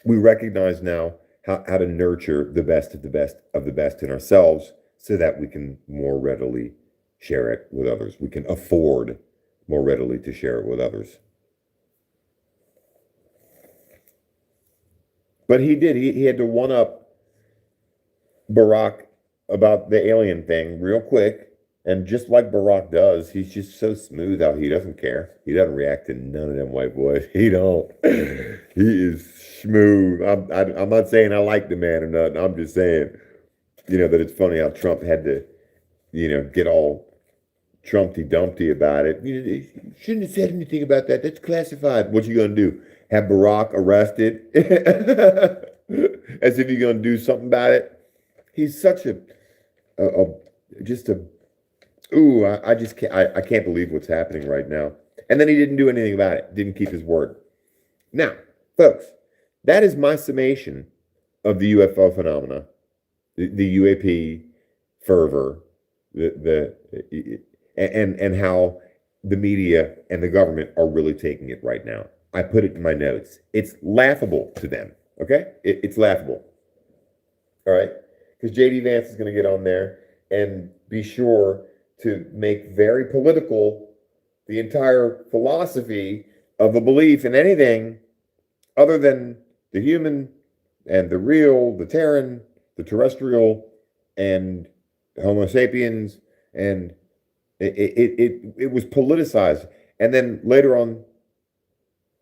we recognize now how to nurture the best of the best of the best in ourselves so that we can more readily share it with others. We can afford more readily to share it with others. But he did. He had to one up Barack about the alien thing real quick. And just like Barack does, he's just so smooth how he doesn't care. He doesn't react to none of them white boys. He don't. He is smooth. I'm not saying I like the man or nothing. I'm just saying, that it's funny how Trump had to, get all Trumpty Dumpty about it. He shouldn't have said anything about that. That's classified. What you gonna do? Have Barack arrested? As if you're gonna do something about it. He's such I can't believe what's happening right now. And then he didn't do anything about it. Didn't keep his word. Now, folks, that is my summation of the UFO phenomena, the UAP fervor, and how the media and the government are really taking it right now. I put it in my notes. It's laughable to them. Okay? It's laughable. All right? Because J.D. Vance is going to get on there and be sure to make very political the entire philosophy of a belief in anything other than the human and the real, the Terran, the terrestrial, and Homo sapiens, and it was politicized. And then later on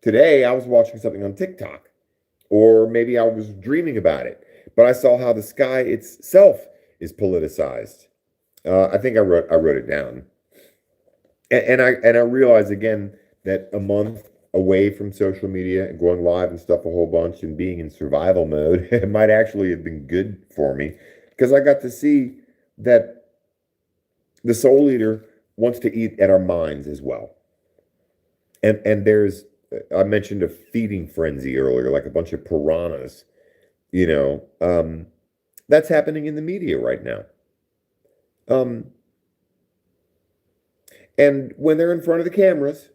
today, I was watching something on TikTok, or maybe I was dreaming about it, but I saw how the sky itself is politicized. I think I wrote it down, and I realized again that a month away from social media and going live and stuff a whole bunch and being in survival mode, it might actually have been good for me, because I got to see that the soul eater wants to eat at our minds as well. And there's, I mentioned a feeding frenzy earlier, like a bunch of piranhas, That's happening in the media right now. Um, and when they're in front of the cameras,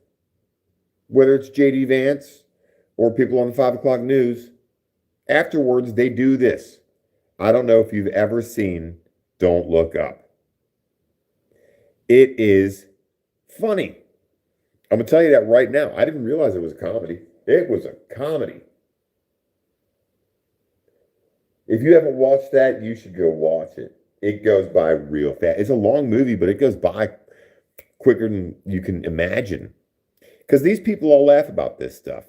whether it's JD Vance or people on the 5 o'clock news, afterwards they do this. I don't know if you've ever seen Don't Look Up. It is funny. I'm going to tell you that right now. I didn't realize it was a comedy. It was a comedy. If you haven't watched that, you should go watch it. It goes by real fast. It's a long movie, but it goes by quicker than you can imagine. Because these people all laugh about this stuff.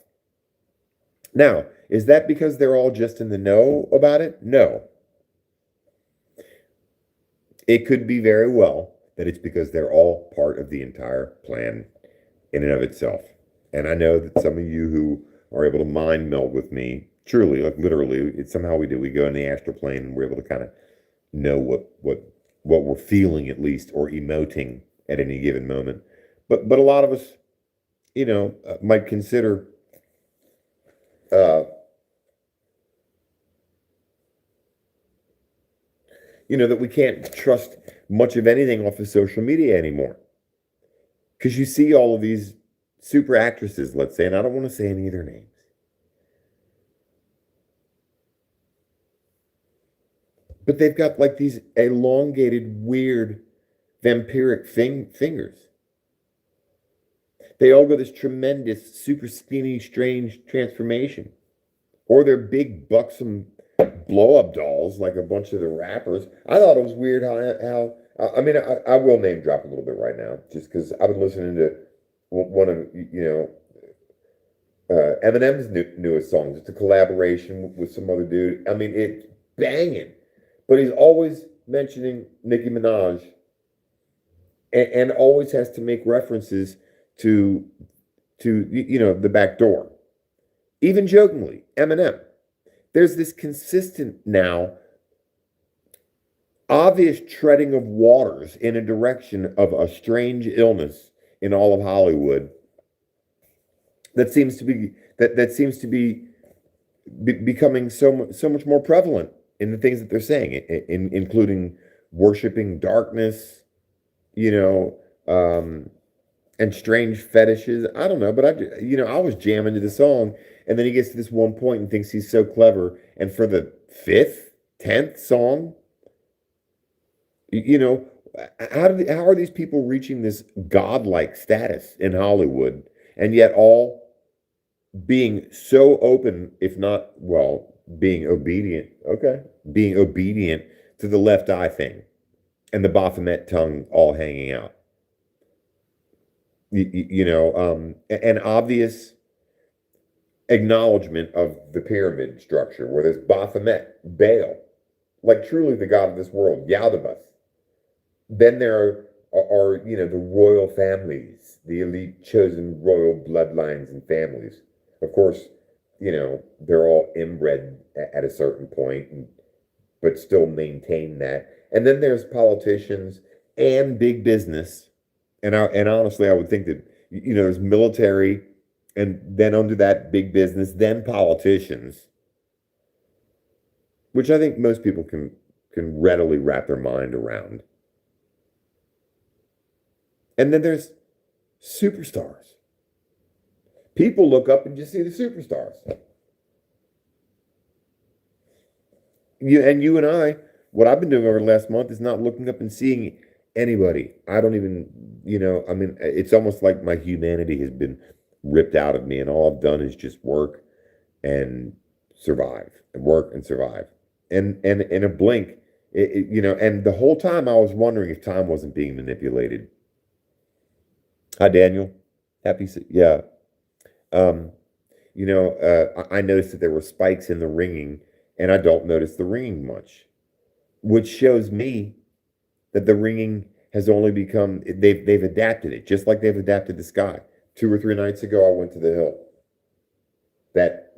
Now, is that because they're all just in the know about it? No. It could be very well that it's because they're all part of the entire plan in and of itself. And I know that some of you who are able to mind meld with me, truly, like literally, it's somehow we do. We go in the astral plane and we're able to kind of know what we're feeling at least, or emoting at any given moment. But a lot of us, might consider that we can't trust much of anything off of social media anymore. Because you see all of these super actresses, let's say, and I don't want to say any of their names. But they've got like these elongated, weird, vampiric fingers. They all go this tremendous, super skinny, strange transformation. Or they're big, buxom blow-up dolls like a bunch of the rappers. I thought it was weird how I will name drop a little bit right now, just because I've been listening to one of Eminem's newest songs. It's a collaboration with some other dude. I mean, it's banging, but he's always mentioning Nicki Minaj, and always has to make references to the back door, even jokingly. Eminem. There's this consistent now obvious treading of waters in a direction of a strange illness in all of Hollywood that seems to be becoming so much more prevalent in the things that they're saying, including worshiping darkness, and strange fetishes. I don't know, but I was jamming to the song, and then he gets to this one point and thinks he's so clever, and for the 5th, 10th song, how are these people reaching this godlike status in Hollywood, and yet all being so open, if not, well, being obedient to the left eye thing and the Baphomet tongue all hanging out? An obvious acknowledgement of the pyramid structure where there's Baphomet, Baal, like truly the god of this world, Yaldabaoth. Then there are the royal families, the elite chosen royal bloodlines and families. Of course, they're all inbred at a certain point, but still maintain that. And then there's politicians and big business. And honestly, I would think that there's military, and then under that big business, then politicians, which I think most people can readily wrap their mind around. And then there's superstars. People look up and just see the superstars. You and I, what I've been doing over the last month is not looking up and seeing anybody. I don't even, it's almost like my humanity has been ripped out of me, and all I've done is just work and survive, and work and survive. And in a blink, and the whole time I was wondering if time wasn't being manipulated. Hi, Daniel. Yeah. I noticed that there were spikes in the ringing, and I don't notice the ringing much, which shows me that the ringing has only become, they've adapted it, just like they've adapted the sky. 2 or 3 nights ago, I went to the hill. That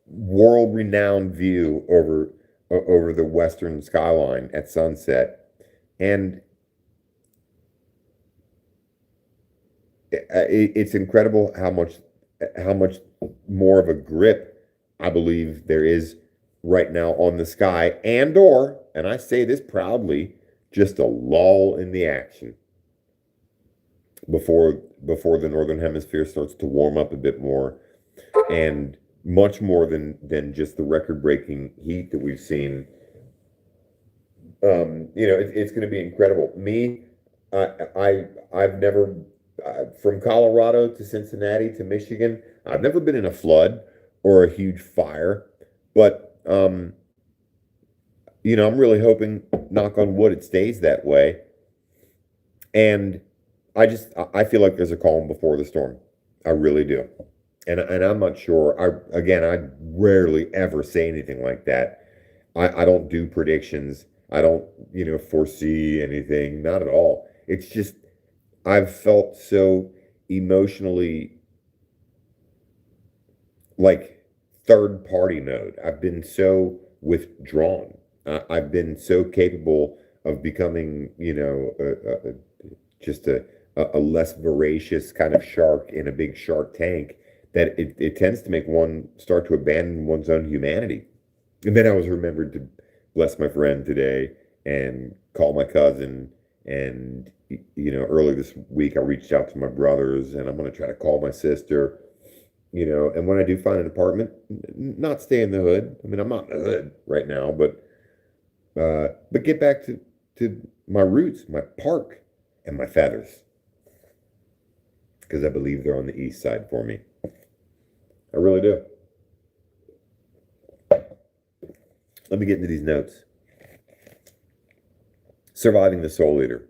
world-renowned view over the western skyline at sunset, and it's incredible how much more of a grip I believe there is right now on the sky, and I say this proudly, just a lull in the action before the northern hemisphere starts to warm up a bit more, and much more than just the record-breaking heat that we've seen. It's going to be incredible. I've never, from Colorado to Cincinnati to Michigan, I've never been in a flood or a huge fire, but I'm really hoping, knock on wood, it stays that way. And I feel like there's a calm before the storm. I really do. And I'm not sure. I rarely ever say anything like that. I don't do predictions. I don't, foresee anything. Not at all. It's just I've felt so emotionally like third party mode. I've been so withdrawn. I've been so capable of becoming, just a less voracious kind of shark in a big shark tank, that it tends to make one start to abandon one's own humanity. And then I was remembered to bless my friend today and call my cousin. And, early this week, I reached out to my brothers, and I'm going to try to call my sister, and when I do find an apartment, not stay in the hood. I mean, I'm not in the hood right now, but get back to my roots, my park, and my feathers, because I believe they're on the east side for me. I really do. Let me get into these notes. Surviving the Soul Eater.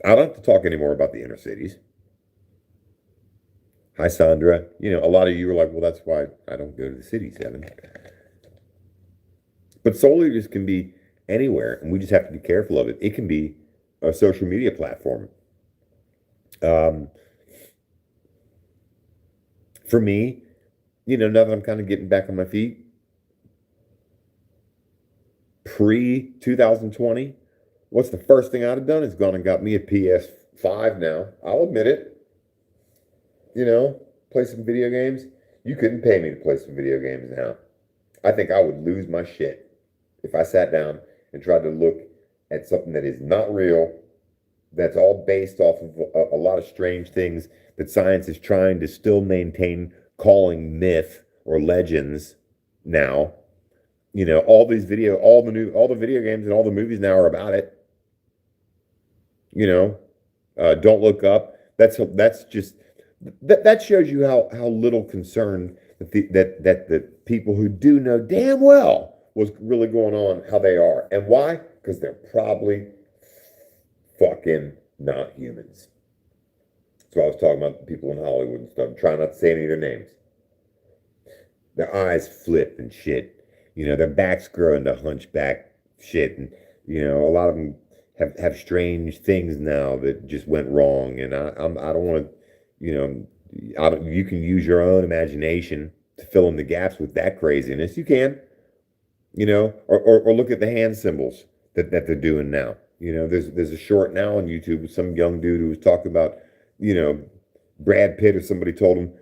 I don't have to talk anymore about the inner cities. Hi, Sandra. A lot of you are like, well, that's why I don't go to the cities, Evan. But soul eaters can be anywhere, and we just have to be careful of it. It can be a social media platform. For me, now that I'm kind of getting back on my feet, pre-2020, what's the first thing I'd have done is gone and got me a PS5 now. I'll admit it. Play some video games. You couldn't pay me to play some video games now. I think I would lose my shit if I sat down and tried to look at something that is not real, that's all based off of a lot of strange things that science is trying to still maintain calling myth or legends now. All the video games and all the movies now are about it. Don't Look Up. That shows you how little concerned that the people who do know damn well what's really going on, how they are. And why? Because they're probably fucking not humans. So I was talking about the people in Hollywood and stuff. I'm trying not to say any of their names. Their eyes flip and shit. Their backs grow into hunchback shit. And, a lot of them have strange things now that just went wrong. And I don't want to, you can use your own imagination to fill in the gaps with that craziness. You can, or look at the hand symbols that they're doing now. There's a short now on YouTube with some young dude who was talking about, Brad Pitt or somebody told him,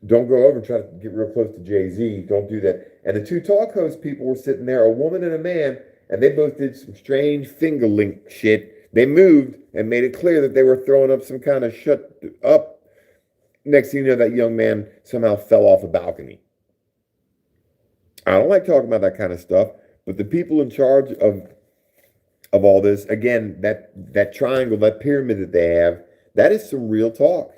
don't go over and try to get real close to Jay-Z. Don't do that. And the two talk host people were sitting there, a woman and a man, and they both did some strange finger link shit. They moved and made it clear that they were throwing up some kind of shut up. Next thing you know, that young man somehow fell off a balcony. I don't like talking about that kind of stuff, but the people in charge of all this, again, that triangle, that pyramid that they have, that is some real talk.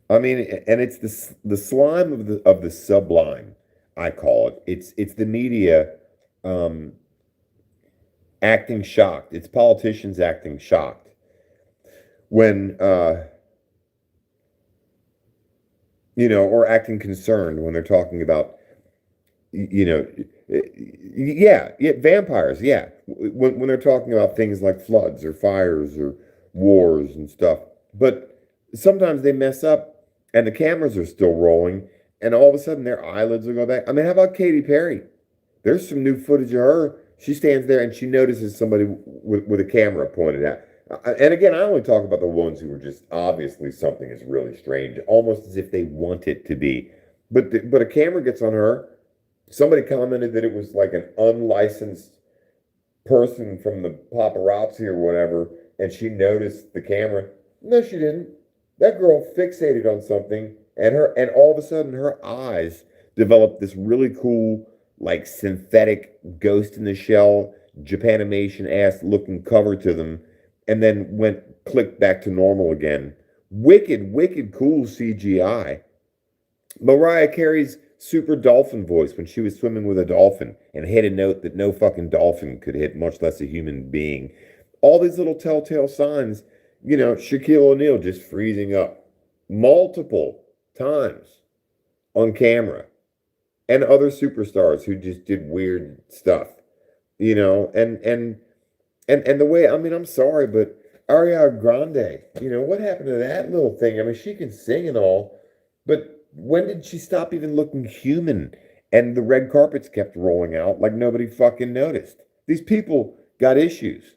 I mean, and it's the slime of the sublime, I call it. It's the media acting shocked. It's politicians acting shocked when or acting concerned when they're talking about vampires, when they're talking about things like floods or fires or wars and stuff. But sometimes they mess up and the cameras are still rolling, and all of a sudden their eyelids will go back. I mean, how about Katy Perry? There's some new footage of her She stands there and she notices somebody with a camera pointed at. And again, I only talk about the ones who are just obviously something is really strange, almost as if they want it to be. But a camera gets on her. Somebody commented that it was like an unlicensed person from the paparazzi or whatever, and she noticed the camera. No, she didn't. That girl fixated on something, and all of a sudden her eyes developed this really cool, like synthetic ghost in the shell, Japanimation ass looking cover to them, and then went clicked back to normal again. Wicked, wicked cool CGI. Mariah Carey's super dolphin voice when she was swimming with a dolphin and hit a note that no fucking dolphin could hit, much less a human being. All these little telltale signs, Shaquille O'Neal just freezing up multiple times on camera, and other superstars who just did weird stuff, and the way, I mean, I'm sorry, but Ariana Grande, what happened to that little thing? I mean, she can sing and all, but when did she stop even looking human? And the red carpets kept rolling out like nobody fucking noticed. These people got issues,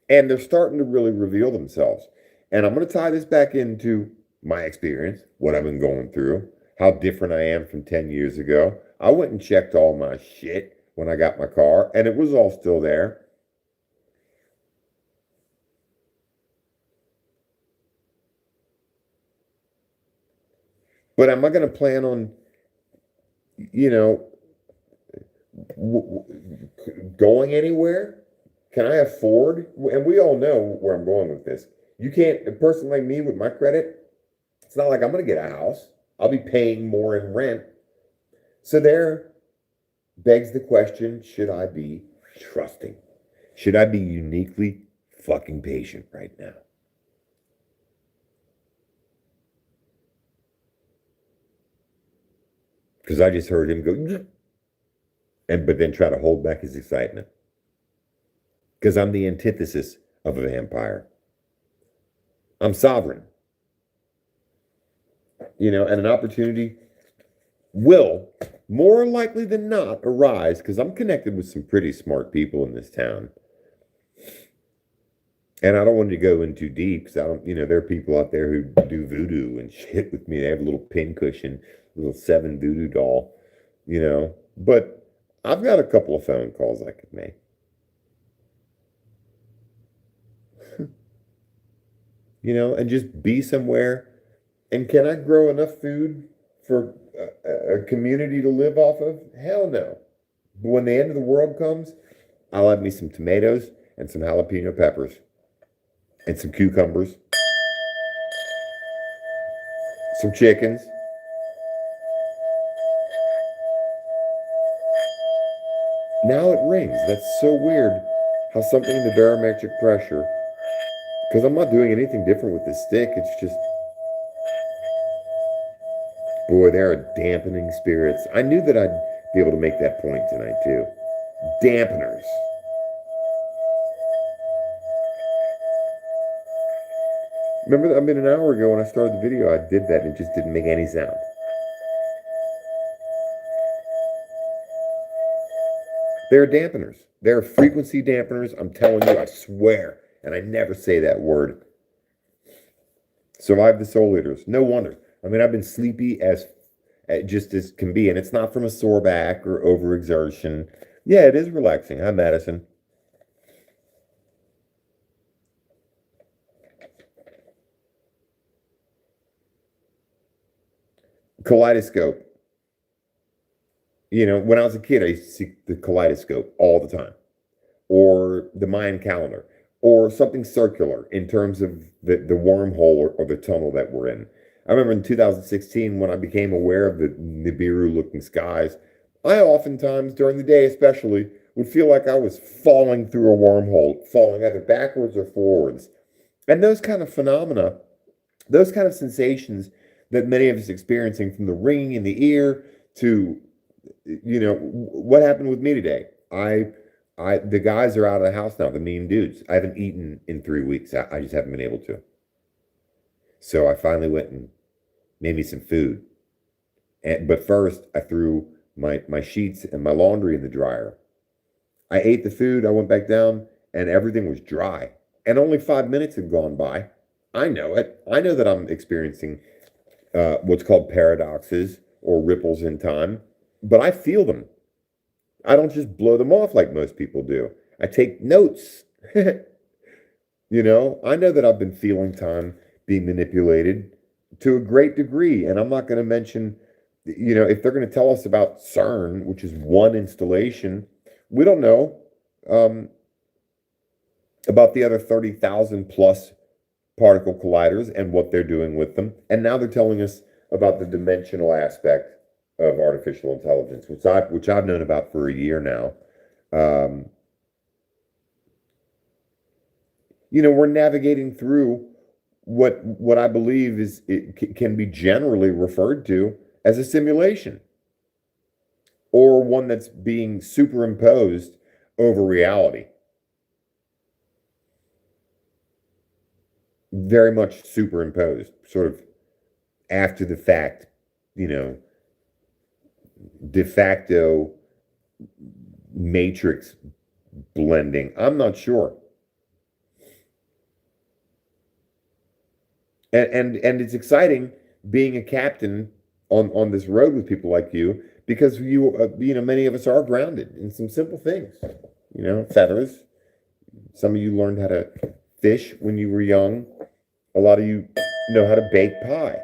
and they're starting to really reveal themselves. And I'm going to tie this back into my experience, what I've been going through, how different I am from 10 years ago. I went and checked all my shit when I got my car, and it was all still there. But am I going to plan on, going anywhere? Can I afford? And we all know where I'm going with this. You can't, a person like me with my credit, it's not like I'm going to get a house. I'll be paying more in rent. So there begs the question, should I be trusting? Should I be uniquely fucking patient right now? Because I just heard him go, but then try to hold back his excitement. Because I'm the antithesis of a vampire. I'm sovereign. And an opportunity will, more likely than not, arise, because I'm connected with some pretty smart people in this town. And I don't want to go in too deep, because I don't, there are people out there who do voodoo and shit with me. They have a little pin cushion, little 7 voodoo doll, But I've got a couple of phone calls I could make. And just be somewhere. And can I grow enough food for a community to live off of? Hell no. But when the end of the world comes, I'll have me some tomatoes and some jalapeno peppers and some cucumbers, some chickens. Now it rings. That's so weird how something in the barometric pressure, because I'm not doing anything different with this stick. It's just, boy, there are dampening spirits. I knew that I'd be able to make that point tonight too. Dampeners. Remember, I mean, an hour ago when I started the video, I did that and it just didn't make any sound. They're dampeners. They're frequency dampeners. I'm telling you, I swear. And I never say that word. Survive the soul eaters. No wonder. I mean, I've been sleepy as just as can be. And it's not from a sore back or overexertion. Yeah, it is relaxing. Hi, Madison. Kaleidoscope. When I was a kid, I used to see the kaleidoscope all the time, or the Mayan calendar, or something circular in terms of the wormhole or the tunnel that we're in. I remember in 2016 when I became aware of the Nibiru looking skies, I oftentimes, during the day especially, would feel like I was falling through a wormhole, falling either backwards or forwards. And those kind of phenomena, those kind of sensations that many of us experiencing, from the ringing in the ear to what happened with me today. The guys are out of the house now, the mean dudes. I haven't eaten in 3 weeks. I just haven't been able to. So I finally went and made me some food. But first, I threw my sheets and my laundry in the dryer. I ate the food, I went back down, and everything was dry. And only 5 minutes had gone by. I know it. I know that I'm experiencing what's called paradoxes or ripples in time, but I feel them. I don't just blow them off like most people do. I take notes. I know that I've been feeling time being manipulated to a great degree. And I'm not going to mention, if they're going to tell us about CERN, which is one installation, we don't know about the other 30,000 plus particle colliders and what they're doing with them. And now they're telling us about the dimensional aspect of artificial intelligence, which I've known about for a year now. We're navigating through what I believe can be generally referred to as a simulation, or one that's being superimposed over reality. Very much superimposed, sort of after the fact, de facto matrix blending. I'm not sure. And it's exciting being a captain on this road with people like you, because many of us are grounded in some simple things. Feathers. Some of you learned how to fish when you were young. A lot of you know how to bake pie.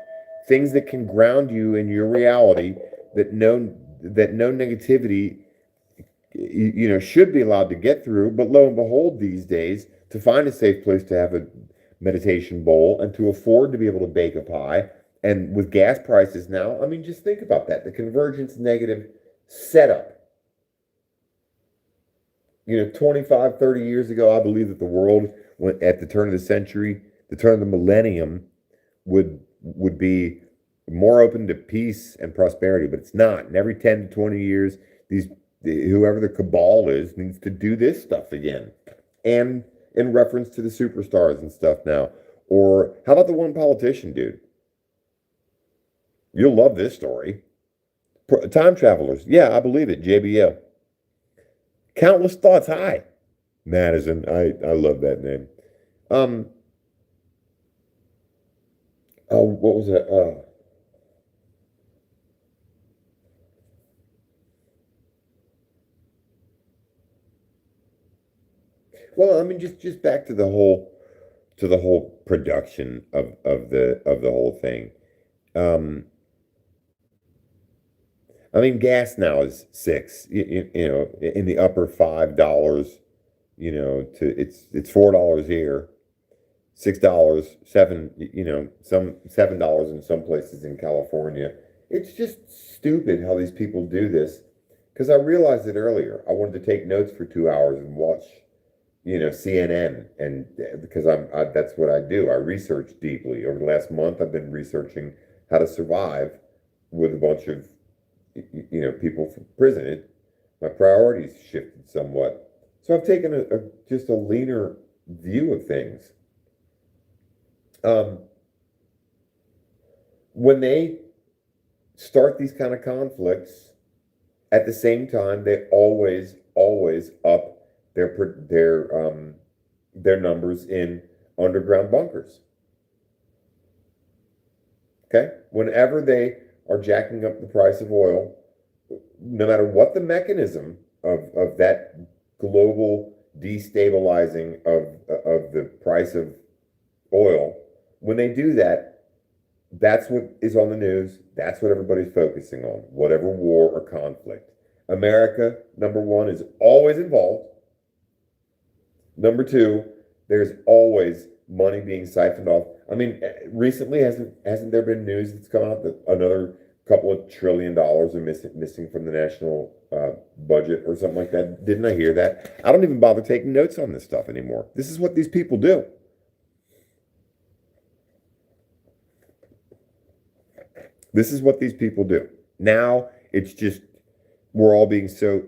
Things that can ground you in your reality, that no negativity should be allowed to get through. But lo and behold, these days, to find a safe place to have a meditation bowl and to afford to be able to bake a pie, and with gas prices now, just think about that. The convergence negative setup. 25, 30 years ago, I believe that the world went at the turn of the century, the turn of the millennium, would be more open to peace and prosperity, but it's not. And every 10 to 20 years, whoever the cabal is needs to do this stuff again. And in reference to the superstars and stuff now. Or how about the one politician, dude? You'll love this story. Time travelers. Yeah, I believe it. JBL. Countless thoughts. Hi, Madison. I love that name. Oh, what was that? Well, just back to the whole production of the whole thing. Gas now is $6, in the upper $5, it's $4 here, $6, some $7 in some places in California. It's just stupid how these people do this. Because I realized it earlier. I wanted to take notes for 2 hours and watch, CNN, and because that's what I do. I research deeply. Over the last month, I've been researching how to survive with a bunch of people from prison. My priorities shifted somewhat, so I've taken just a leaner view of things. When they start these kind of conflicts, at the same time, they always up their numbers in underground bunkers. Okay? Whenever they are jacking up the price of oil, no matter what the mechanism of that global destabilizing of the price of oil, when they do that, that's what is on the news. That's what everybody's focusing on, whatever war or conflict. America, number one, is always involved. Number two, there's always money being siphoned off. Recently, hasn't there been news that's come out that another couple of $1 trillion are missing from the national budget or something like that? Didn't I hear that? I don't even bother taking notes on this stuff anymore. This is what these people do. This is what these people do. Now, it's just, we're all being so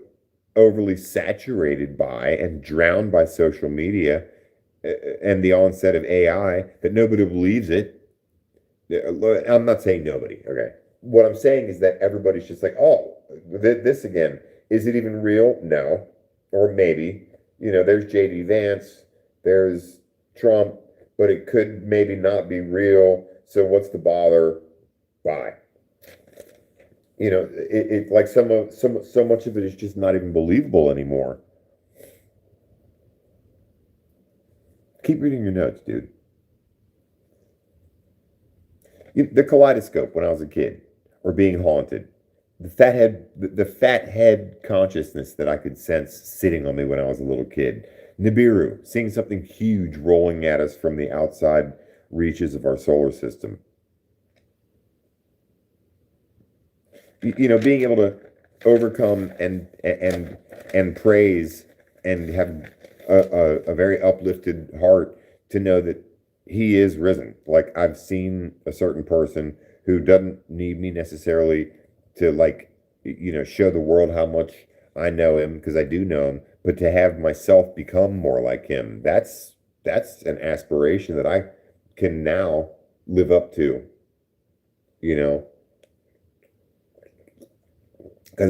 overly saturated by and drowned by social media and the onset of AI that nobody believes it. I'm not saying nobody, okay? What I'm saying is that everybody's just like, oh, this again. Is it even real? No. or maybe, there's JD Vance, there's Trump, but it could maybe not be real. So what's the bother? Bye. It like so much of it is just not even believable anymore. Keep reading your notes, dude. The kaleidoscope when I was a kid, or being haunted. The fat head consciousness that I could sense sitting on me when I was a little kid. NIBIRU, seeing something huge rolling at us from the outside reaches of our solar system. Being able to overcome and praise and have a very uplifted heart to know that he is risen. Like, I've seen a certain person who doesn't need me necessarily to, like, show the world how much I know him, because I do know him, but to have myself become more like him, that's an aspiration that I can now live up to, because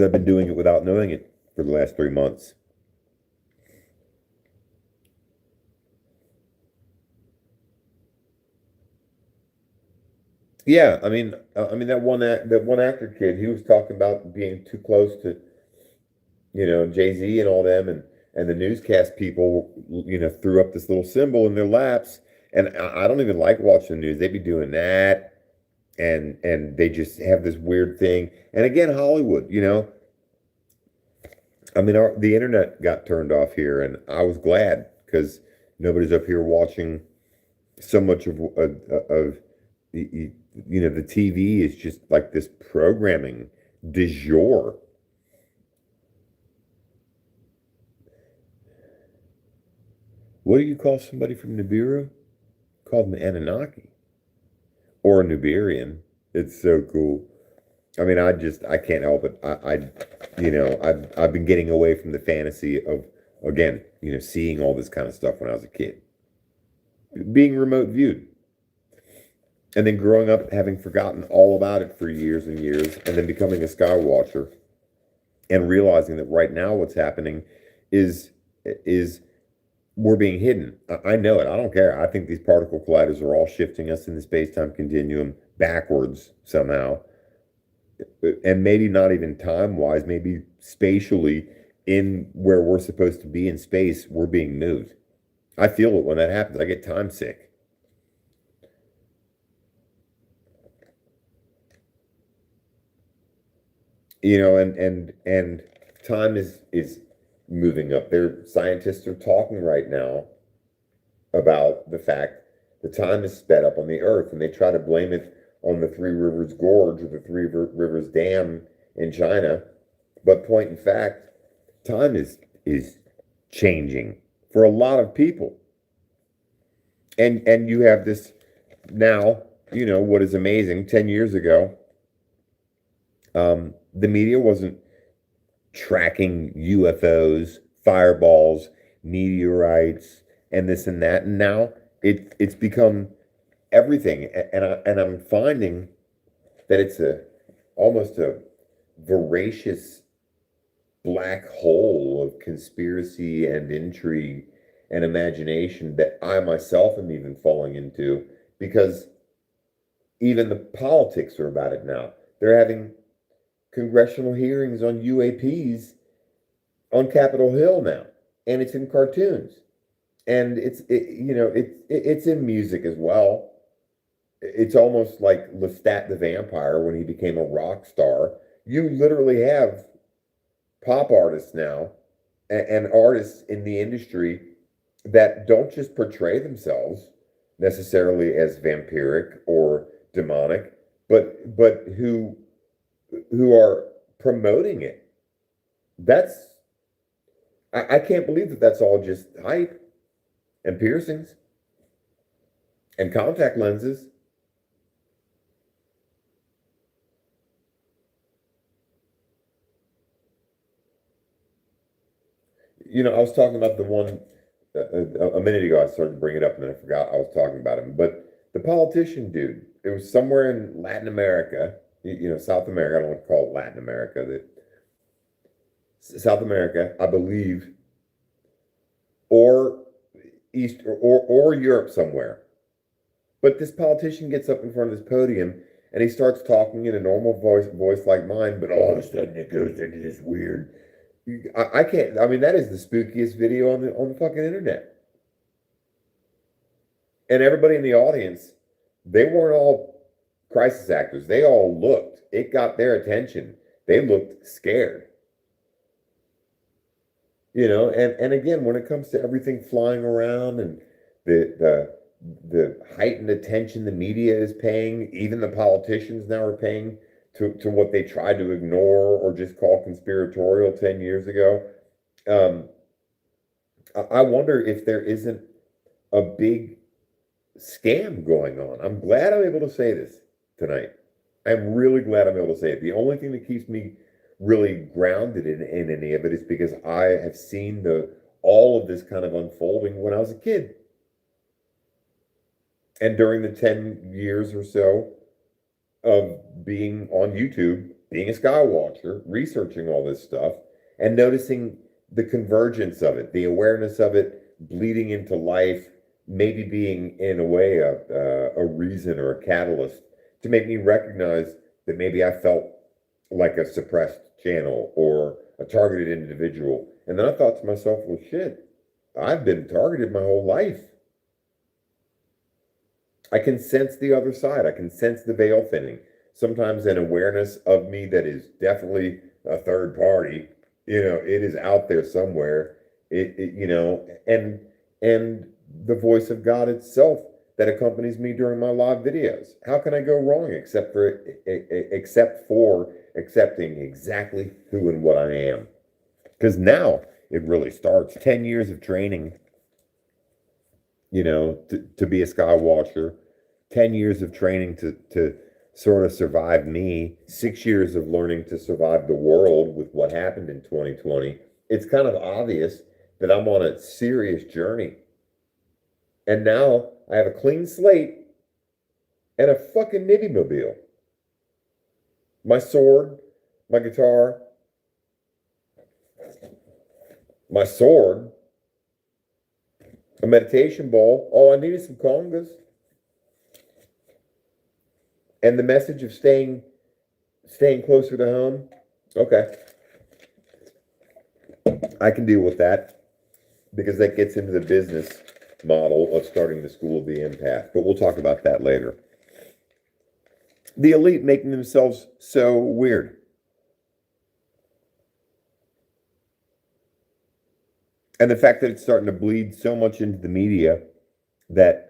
I've been doing it without knowing it for the last 3 months. Yeah, I mean that one actor kid, he was talking about being too close to, Jay-Z and all them, and the newscast people, threw up this little symbol in their laps, and I don't even like watching the news. They be doing that, and they just have this weird thing. And again, Hollywood, the internet got turned off here, and I was glad, because nobody's up here watching so much of the TV is just like this programming du jour. What do you call somebody from Nibiru? Call them Anunnaki or a Nibirian. It's so cool. I can't help it. I've been getting away from the fantasy of, again, seeing all this kind of stuff when I was a kid, being remote viewed. And then growing up, having forgotten all about it for years and years, and then becoming a sky watcher, and realizing that right now what's happening is we're being hidden. I know it. I don't care. I think these particle colliders are all shifting us in the space-time continuum backwards somehow, and maybe not even time-wise, maybe spatially, in where we're supposed to be in space, we're being moved. I feel it when that happens. I get time sick. And time is moving up. Scientists are talking right now about the fact that time is sped up on the Earth, and they try to blame it on the Three Rivers Gorge or the Three Rivers Dam in China. But point in fact, time is changing for a lot of people. And you have this now, what is amazing, 10 years ago, the media wasn't tracking UFOs, fireballs, meteorites, and this and that. And now it's become everything. And I'm finding that it's almost a voracious black hole of conspiracy and intrigue and imagination that I myself am even falling into, because even the politics are about it now. They're having congressional hearings on UAPs on Capitol Hill now, and it's in cartoons, and it's in music as well. It's almost like Lestat the Vampire when he became a rock star. You literally have pop artists now and artists in the industry that don't just portray themselves necessarily as vampiric or demonic, but who are promoting it. I can't believe that that's all just hype and piercings and contact lenses. I was talking about the one a minute ago. I started to bring it up and then I forgot I was talking about him. But the politician dude, it was somewhere in Latin America, South America. I don't want to call it Latin America. South America, I believe, or East or Europe somewhere. But this politician gets up in front of this podium and he starts talking in a normal voice like mine, but all of a sudden it goes into this weird. I can't. I mean, that is the spookiest video on the fucking internet. And everybody in the audience, they weren't all crisis actors. They all looked. It got their attention. They looked scared. You know, and again, when it comes to everything flying around and the heightened attention the media is paying, even the politicians now are paying to what they tried to ignore or just call conspiratorial 10 years ago. I wonder if there isn't a big scam going on. I'm glad I'm able to say this tonight. I'm really glad I'm able to say it. The only thing that keeps me really grounded in any of it is because I have seen all of this kind of unfolding when I was a kid. And during the 10 years or so of being on YouTube, being a skywatcher, researching all this stuff, and noticing the convergence of it, the awareness of it bleeding into life, maybe being, in a way, a reason or a catalyst to make me recognize that maybe I felt like a suppressed channel or a targeted individual. And then I thought to myself, well, shit, I've been targeted my whole life. I can sense the other side. I can sense the veil thinning. Sometimes an awareness of me that is definitely a third party, you know, it is out there somewhere. You know, and the voice of God itself that accompanies me during my live videos. How can I go wrong except for accepting exactly who and what I am? Because now it really starts. 10 years of training, you know, to be a sky watcher, 10 years of training to sort of survive me, 6 years of learning to survive the world with what happened in 2020. It's kind of obvious that I'm on a serious journey. And now I have a clean slate and a fucking Nibby-mobile. My sword, my guitar, my sword, a meditation ball. Oh, I needed some congas. And the message of staying closer to home. Okay. I can deal with that because that gets into the business model of starting the School of the Empath. But we'll talk about that later. The elite making themselves so weird. And the fact that it's starting to bleed so much into the media that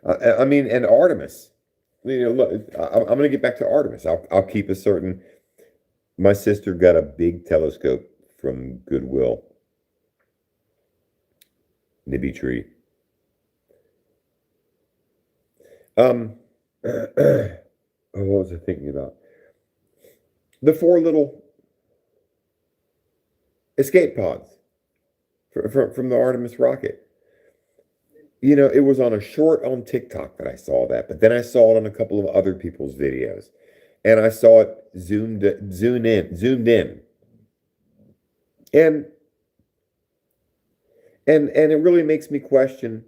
I mean, and Artemis. You know, look, I'm going to get back to Artemis. I'll keep a certain. My sister got a big telescope from Goodwill. Nibby tree. What was I thinking about? The 4 little escape pods from the Artemis rocket. You know, it was on a short on TikTok that I saw that, but then I saw it on a couple of other people's videos, and I saw it zoomed in, and it really makes me question,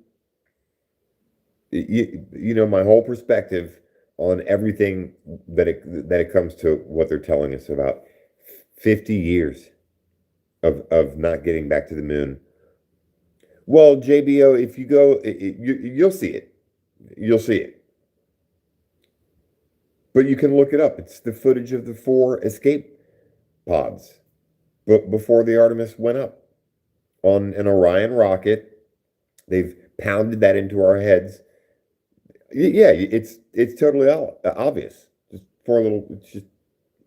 you know, my whole perspective on everything that it comes to what they're telling us about 50 years of not getting back to the moon. Well, JBO, if you go, you'll see it. You'll see it. But you can look it up. It's the footage of the 4 escape pods before the Artemis went up on an Orion rocket. They've pounded that into our heads. Yeah, it's totally obvious. Just 4 little, it's just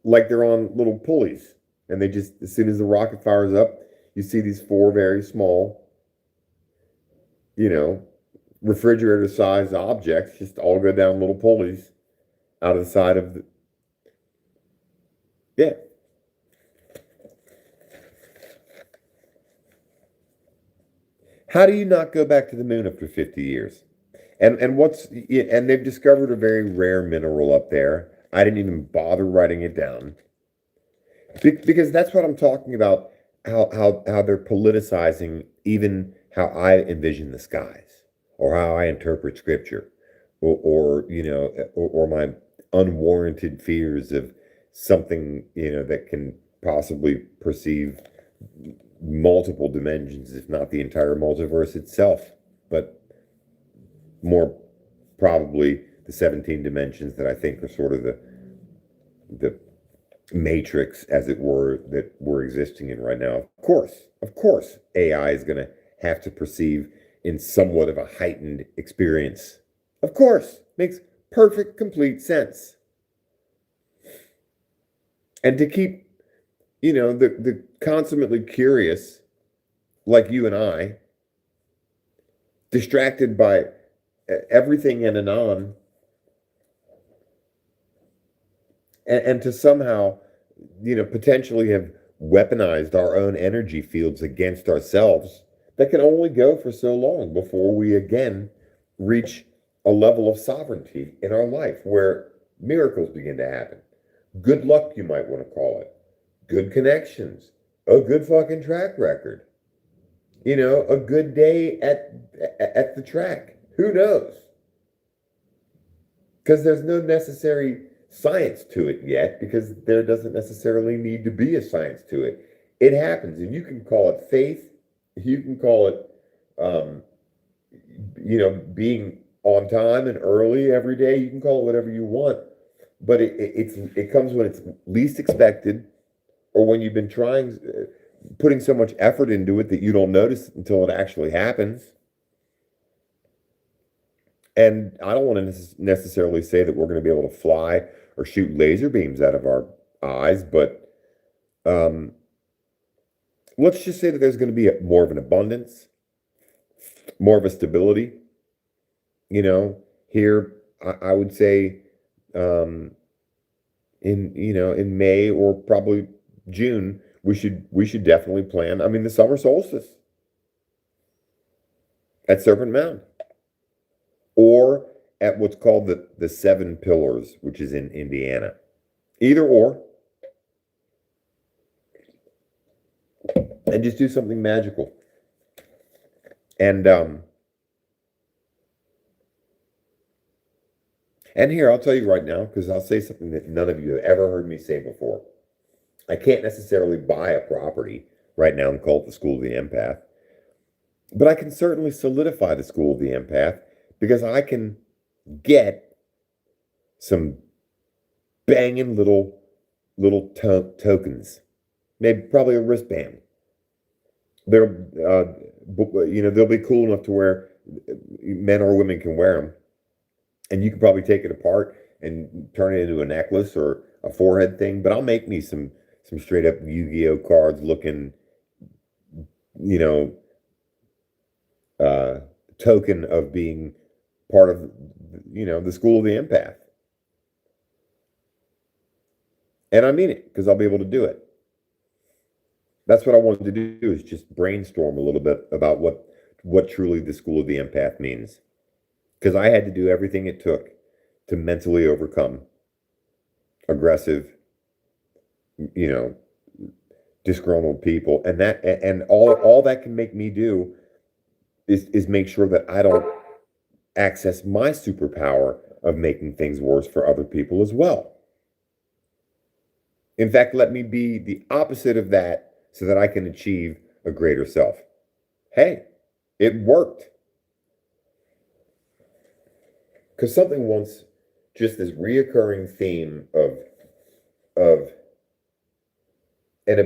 like they're on little pulleys. And they just, as soon as the rocket fires up, you see these 4 very small, you know, refrigerator-sized objects just all go down little pulleys out of the side of the... Yeah. How do you not go back to the moon after 50 years? And they've discovered a very rare mineral up there. I didn't even bother writing it down. Because that's what I'm talking about. How they're politicizing even how I envision the skies, or how I interpret scripture, or my unwarranted fears of something that can possibly perceive multiple dimensions, if not the entire multiverse itself, but more probably the 17 dimensions that I think are sort of the matrix, as it were, that we're existing in right now. Of course, AI is going to have to perceive in somewhat of a heightened experience. Of course, makes perfect, complete sense. And to keep, the consummately curious, like you and I, distracted by everything and anon, and to somehow, potentially have weaponized our own energy fields against ourselves, that can only go for so long before we again reach a level of sovereignty in our life where miracles begin to happen. Good luck, you might want to call it. Good connections. A good fucking track record. A good day at the track. Who knows? Because there's no necessary science to it yet, because there doesn't necessarily need to be a science to it. It happens, and you can call it faith. You can call it, being on time and early every day. You can call it whatever you want, but it comes when it's least expected, or when you've been putting so much effort into it that you don't notice until it actually happens. And I don't want to necessarily say that we're going to be able to fly or shoot laser beams out of our eyes, but let's just say that there's going to be more of an abundance, more of a stability. Here I would say, in May or probably June, we should definitely plan. I mean, the summer solstice at Serpent Mound, or at what's called the Seven Pillars, which is in Indiana. Either or. And just do something magical. And here, I'll tell you right now, because I'll say something that none of you have ever heard me say before. I can't necessarily buy a property right now and call it the School of the Empath, but I can certainly solidify the School of the Empath, because I can get some banging little tokens, maybe probably a wristband. They'll be cool enough to where men or women can wear them, and you can probably take it apart and turn it into a necklace or a forehead thing. But I'll make me some straight up Yu-Gi-Oh cards looking, token of being part of, the School of the Empath. And I mean it, because I'll be able to do it. That's what I wanted to do, is just brainstorm a little bit about what truly the School of the Empath means. Because I had to do everything it took to mentally overcome aggressive, disgruntled people. And all that can make me do is make sure that I don't access my superpower of making things worse for other people as well. In fact, let me be the opposite of that so that I can achieve a greater self. Hey, it worked. Because something once, just this reoccurring theme of an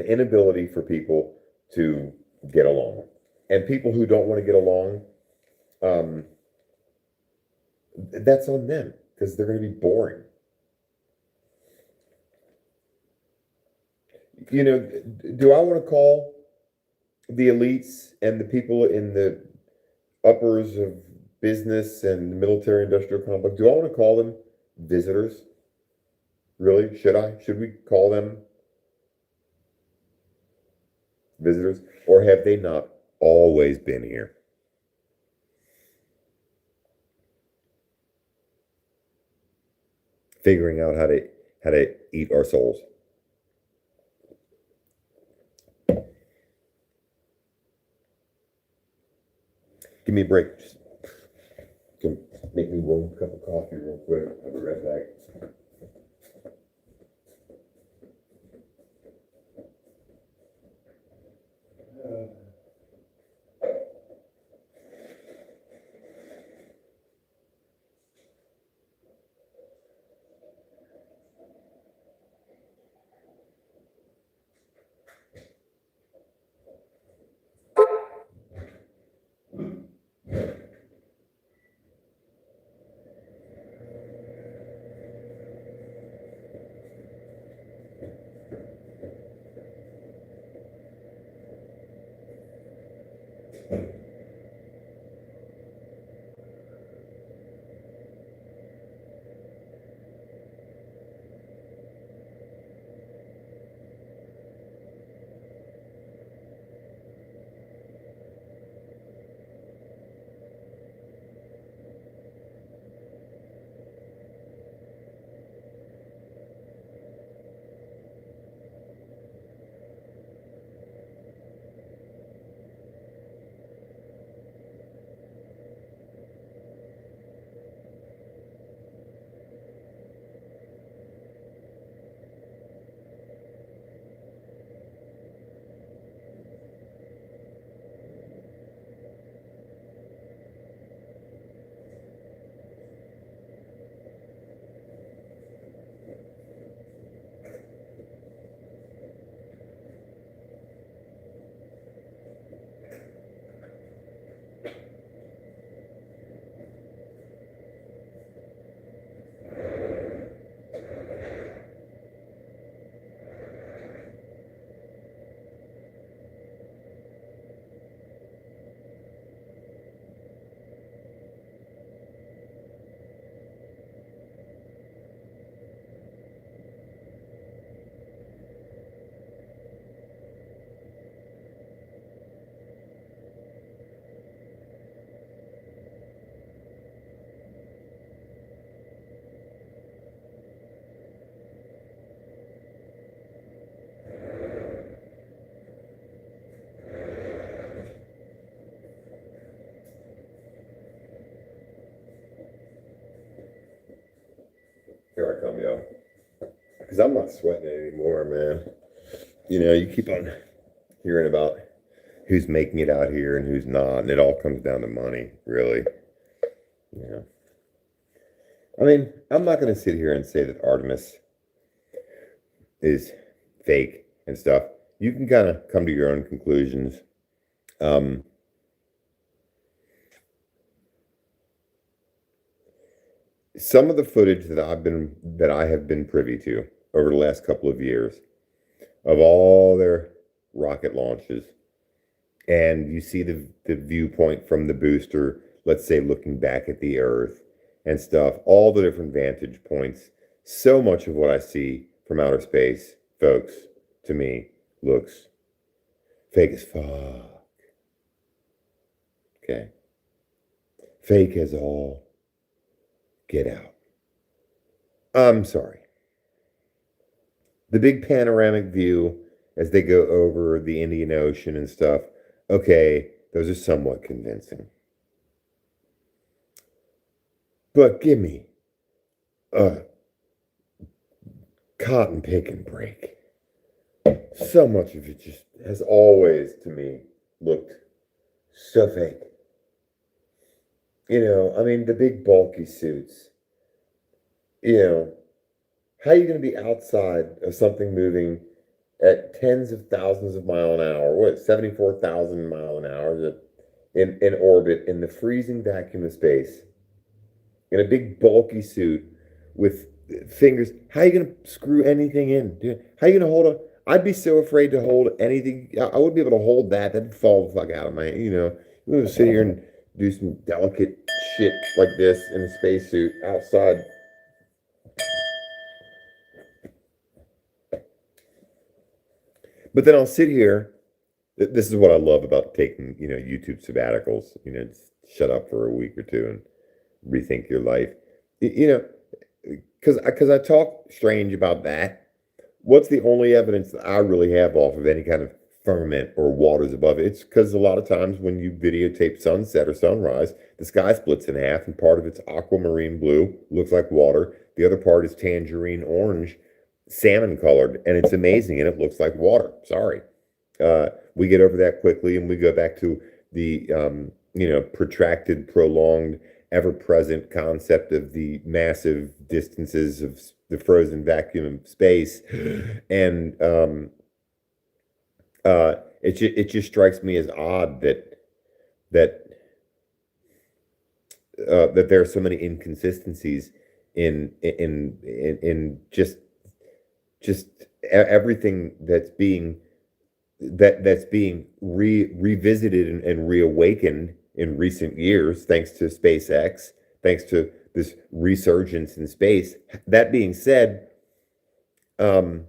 inability for people to get along. And people who don't want to get along, that's on them, because they're going to be boring. Do I want to call the elites and the people in the uppers of business and the military industrial complex, do I want to call them visitors? Really? Should I? Should we call them visitors? Or have they not always been here? Figuring out how to eat our souls. Give me a break. Just make me one cup of coffee real quick. I'll be right back. Here I come, yo. Because I'm not sweating it anymore, man. You know, you keep on hearing about who's making it out here and who's not, and it all comes down to money, really. Yeah. I mean, I'm not going to sit here and say that Artemis is fake and stuff. You can kind of come to your own conclusions. Some of the footage that I have been privy to over the last couple of years of all their rocket launches, and you see the viewpoint from the booster, let's say looking back at the Earth and stuff, all the different vantage points. So much of what I see from outer space, folks, to me, looks fake as fuck. Okay? Fake as all get out. I'm sorry. The big panoramic view as they go over the Indian Ocean and stuff, okay, those are somewhat convincing. But give me a cotton picking break. So much of it just has always, to me, looked so fake. You know, I mean, the big bulky suits. You know, how are you going to be outside of something moving at tens of thousands of miles an hour? What, 74,000 miles an hour in orbit in the freezing vacuum of space? In a big bulky suit with fingers. How are you going to screw anything in? How are you going to hold a... I'd be so afraid to hold anything. I wouldn't be able to hold that. That'd fall the fuck out of my... You know, you want to sit here and do some delicate shit like this in a spacesuit outside. But then I'll sit here. This is what I love about taking, you know, YouTube sabbaticals. You know, just shut up for a week or two and rethink your life. You know, because I talk strange about that. What's the only evidence that I really have off of any kind of firmament or waters above it. It's because a lot of times when you videotape sunset or sunrise, the sky splits in half and part of it's aquamarine blue, looks like water. The other part is tangerine orange, salmon colored, and it's amazing and it looks like water. Sorry. We get over that quickly and we go back to the, protracted, prolonged, ever-present concept of the massive distances of the frozen vacuum of space. And it just strikes me as odd that there are so many inconsistencies in just everything that's being revisited and reawakened in recent years, thanks to SpaceX, thanks to this resurgence in space. That being said, one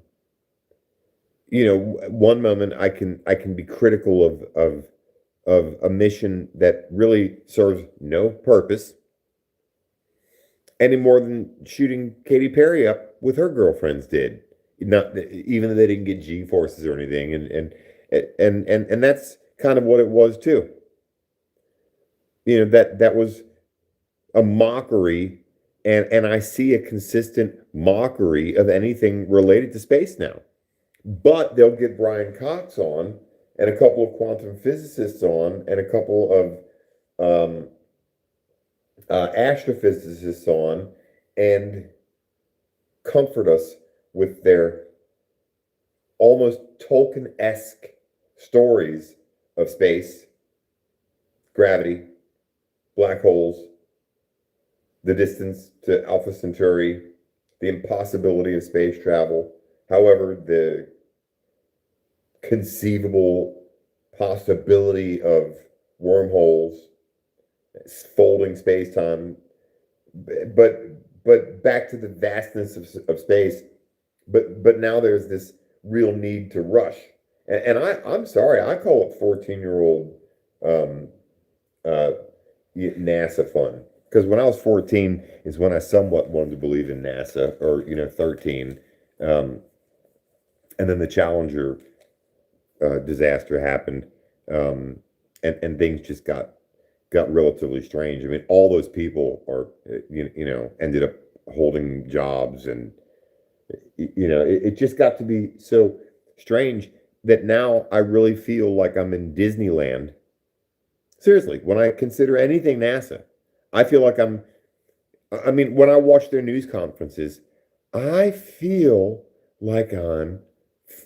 moment I can be critical of a mission that really serves no purpose any more than shooting Katy Perry up with her girlfriends did. Not even though they didn't get G forces or anything, and that's kind of what it was too. That was a mockery, and I see a consistent mockery of anything related to space now. But they'll get Brian Cox on, and a couple of quantum physicists on, and a couple of astrophysicists on, and comfort us with their almost Tolkien-esque stories of space, gravity, black holes, the distance to Alpha Centauri, the impossibility of space travel. However, the conceivable possibility of wormholes, folding space-time, but back to the vastness of space. But now there's this real need to rush, and I'm sorry, I call it 14-year-old NASA fun, because when I was 14 is when I somewhat wanted to believe in NASA, or 13, and then the Challenger disaster happened, and things just got relatively strange. I mean, all those people are ended up holding jobs, and it just got to be so strange that now I really feel like I'm in Disneyland. Seriously, when I consider anything NASA, I feel like when I watch their news conferences, I feel like I'm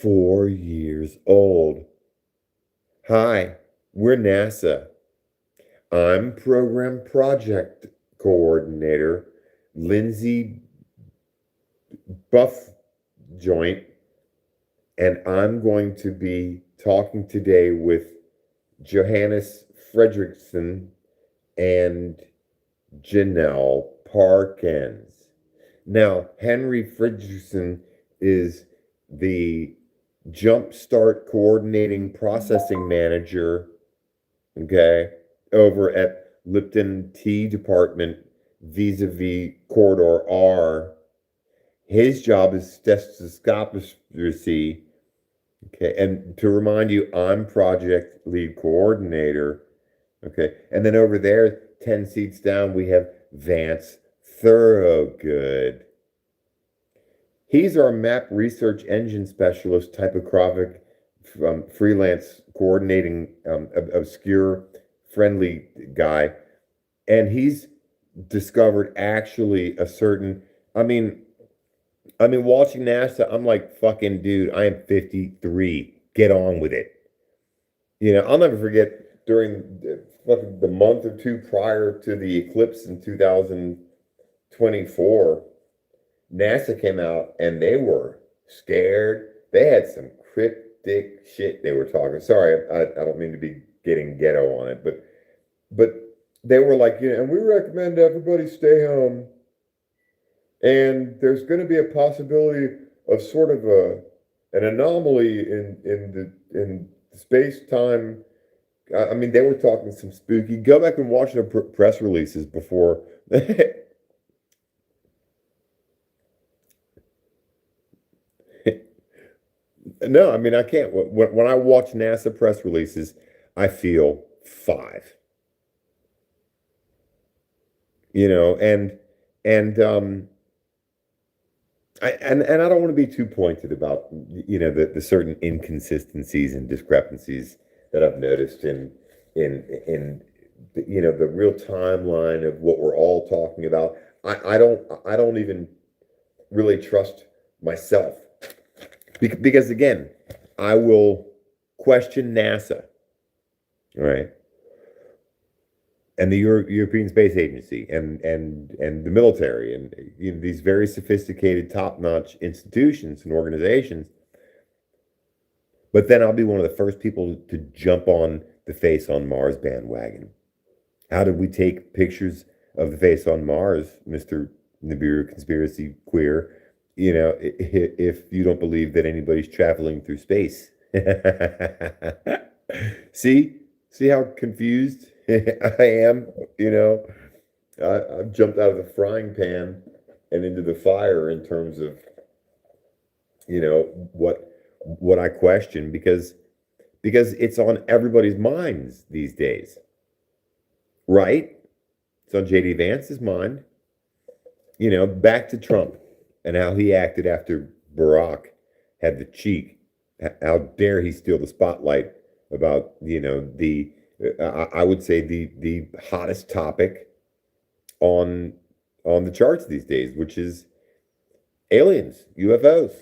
4 years old. Hi, we're NASA. I'm Program Project Coordinator Lindsay Buff Joint, and I'm going to be talking today with Johannes Fredrickson and Janelle Parkins. Now, Henry Fredrickson is the Jumpstart Coordinating Processing Manager, okay, over at Lipton T Department vis-a-vis Corridor R. His job is stethoscopy. Okay, and to remind you, I'm project lead coordinator. Okay, and then over there, 10 seats down, we have Vance Thorogood. He's our map research engine specialist, typographic, freelance coordinating, obscure, friendly guy. And he's discovered actually a certain, watching NASA, I'm like, fucking dude, I am 53. Get on with it. I'll never forget during the month or two prior to the eclipse in 2024, NASA came out and they were scared. They had some cryptic shit they were talking. Sorry, I don't mean to be getting ghetto on it, but they were like, and we recommend everybody stay home. And there's going to be a possibility of sort of an anomaly in space-time. They were talking some spooky. Go back and watch their press releases before. No, I mean, I can't. When I watch NASA press releases, I feel five, and and I don't want to be too pointed about, the certain inconsistencies and discrepancies that I've noticed in the real timeline of what we're all talking about. I don't even really trust myself because again, I will question NASA, right? And the European Space Agency and the military and these very sophisticated, top-notch institutions and organizations. But then I'll be one of the first people to jump on the Face on Mars bandwagon. How did we take pictures of the face on Mars, Mr. Nibiru conspiracy queer? If you don't believe that anybody's traveling through space. See? See how confused I am? I've jumped out of the frying pan and into the fire in terms of, what I question because it's on everybody's minds these days. Right? It's on JD Vance's mind. Back to Trump and how he acted after Barack had the cheek. How dare he steal the spotlight about, I would say the hottest topic on the charts these days, which is aliens, UFOs.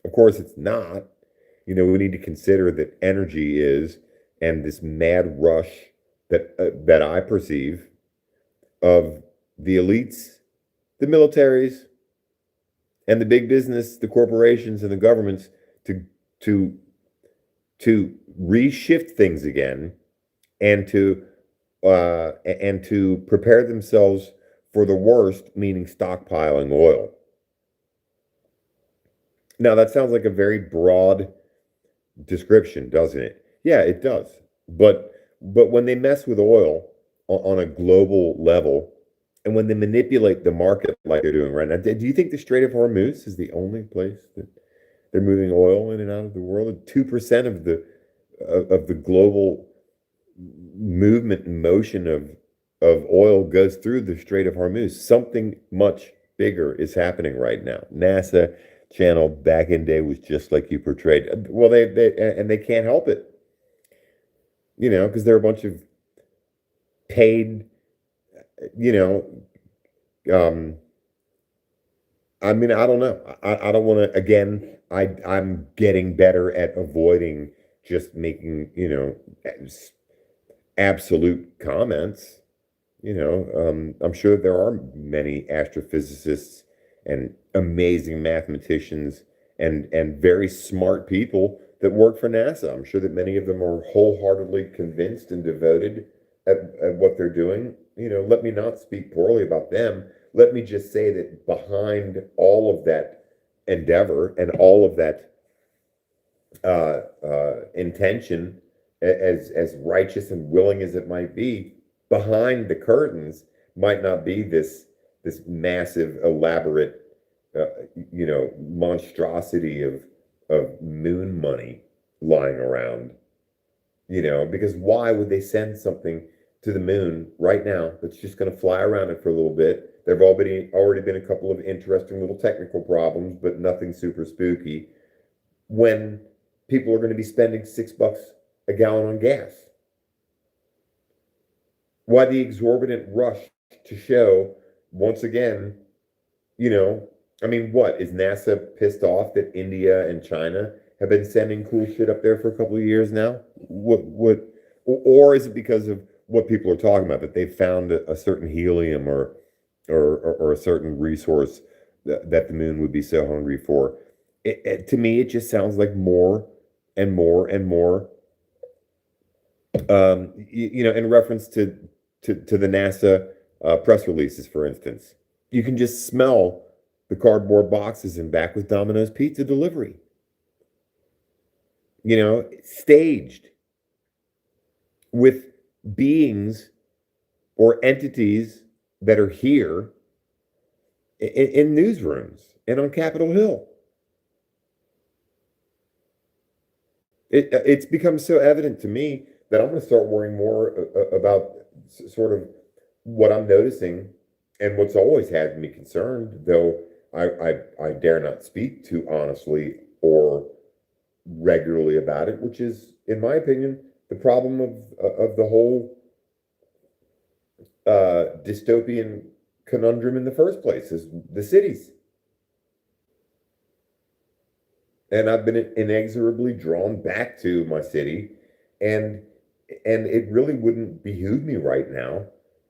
Of course, it's not. We need to consider that energy is, and this mad rush that I perceive of the elites, the militaries, and the big business, the corporations and the governments to reshift things again and to prepare themselves for the worst, meaning stockpiling oil. Now that sounds like a very broad description, doesn't it? Yeah, it does. But when they mess with oil on a global level, and when they manipulate the market like they're doing right now, do you think the Strait of Hormuz is the only place that they're moving oil in and out of the world? 2% of the global movement and motion of oil goes through the Strait of Hormuz. Something much bigger is happening right now. NASA channel back in day was just like you portrayed. Well, they can't help it, because they're a bunch of paid, um, I mean, I don't know. I don't want to, again, I'm getting better at avoiding just making, absolute comments. I'm sure there are many astrophysicists and amazing mathematicians and very smart people that work for NASA. I'm sure that many of them are wholeheartedly convinced and devoted at what they're doing. Let me not speak poorly about them. Let me just say that behind all of that endeavor and all of that intention, as righteous and willing as it might be, behind the curtains might not be this massive, elaborate, monstrosity of moon money lying around. Because why would they send something to the moon right now that's just going to fly around it for a little bit? There have already been a couple of interesting little technical problems, but nothing super spooky. When people are going to be spending $6 a gallon on gas. Why the exorbitant rush to show, once again, I mean, what? Is NASA pissed off that India and China have been sending cool shit up there for a couple of years now? Or is it because of what people are talking about, that they've found a certain helium or a certain resource that the moon would be so hungry for? To me, it just sounds like more and more and more, in reference to the NASA press releases, for instance. You can just smell the cardboard boxes in back with Domino's Pizza delivery. Staged with beings or entities that are here in newsrooms and on Capitol Hill. It's become so evident to me that I'm going to start worrying more about sort of what I'm noticing and what's always had me concerned, though I dare not speak too honestly or regularly about it, which is, in my opinion, the problem of the whole dystopian conundrum in the first place is the cities. And I've been inexorably drawn back to my city, and it really wouldn't behoove me right now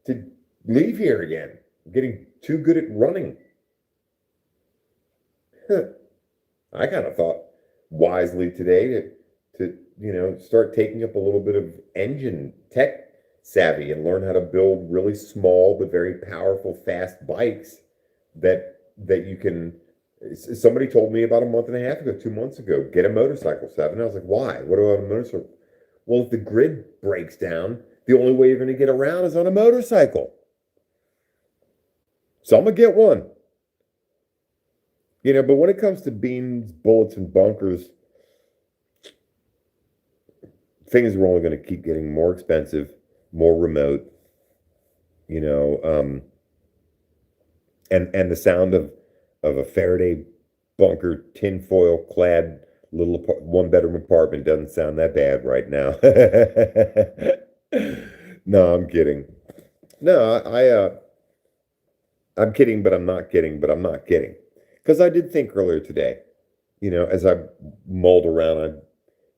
to leave here again. I'm getting too good at running. I kind of thought wisely today to start taking up a little bit of engine tech savvy and learn how to build really small but very powerful fast bikes that you can. Somebody told me about a month and a half ago, 2 months ago, get a motorcycle, Seven. I was like, why? What do I have a motorcycle? Well, if the grid breaks down, the only way you're going to get around is on a motorcycle. So I'm going to get one. But when it comes to beans, bullets, and bunkers, things are only going to keep getting more expensive, more remote, and the sound of a Faraday bunker, tinfoil clad little one-bedroom apartment doesn't sound that bad right now. No, I'm kidding. No, I'm kidding, but I'm not kidding, but I'm not kidding. Because I did think earlier today, as I mulled around, I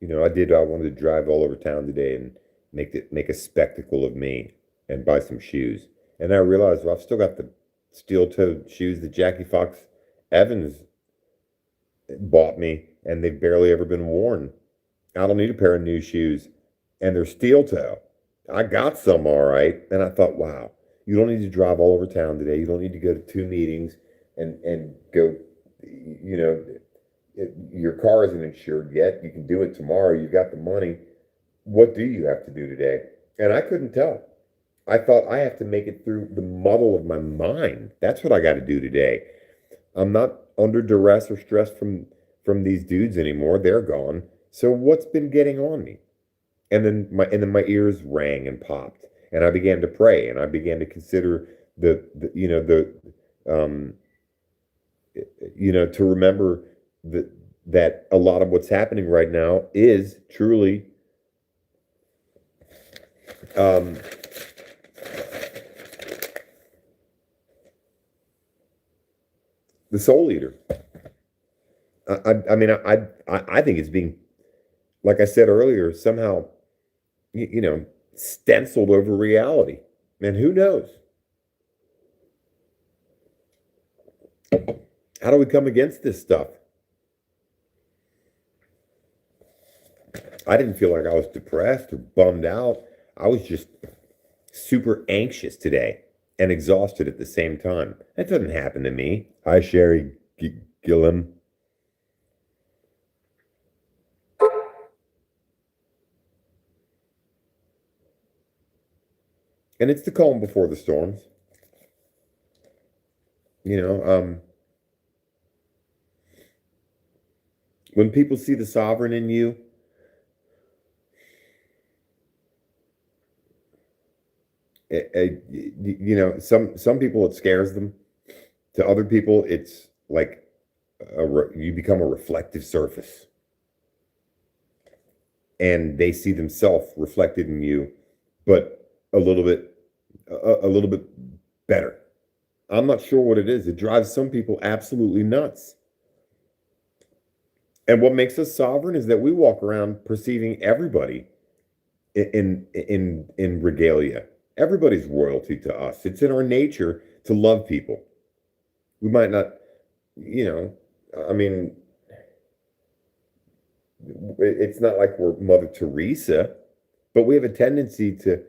wanted to drive all over town today and make a spectacle of me and buy some shoes. And I realized, well, I've still got the steel-toed shoes that Jackie Fox Evans bought me, and they've barely ever been worn. I don't need a pair of new shoes, and they're steel-toe. I got some, all right. And I thought, wow, you don't need to drive all over town today. You don't need to go to 2 meetings and go, your car isn't insured yet. You can do it tomorrow. You've got the money. What do you have to do today? And I couldn't tell. I thought I have to make it through the muddle of my mind. That's what I got to do today. I'm not under duress or stress from these dudes anymore. They're gone. So what's been getting on me? And then my ears rang and popped, and I began to pray, and I began to consider to remember that a lot of what's happening right now is truly the soul eater. I mean, I think it's being, like I said earlier, somehow, stenciled over reality. And who knows? How do we come against this stuff? I didn't feel like I was depressed or bummed out. I was just super anxious today and exhausted at the same time. That doesn't happen to me. Hi, Sherry Gillum. And it's the calm before the storms. When people see the sovereign in you, some people it scares them. To other people, it's like you become a reflective surface, and they see themselves reflected in you, but a little bit better. I'm not sure what it is. It drives some people absolutely nuts. And what makes us sovereign is that we walk around perceiving everybody in regalia. Everybody's royalty to us. It's in our nature to love people. We might not, I mean, it's not like we're Mother Teresa, but we have a tendency to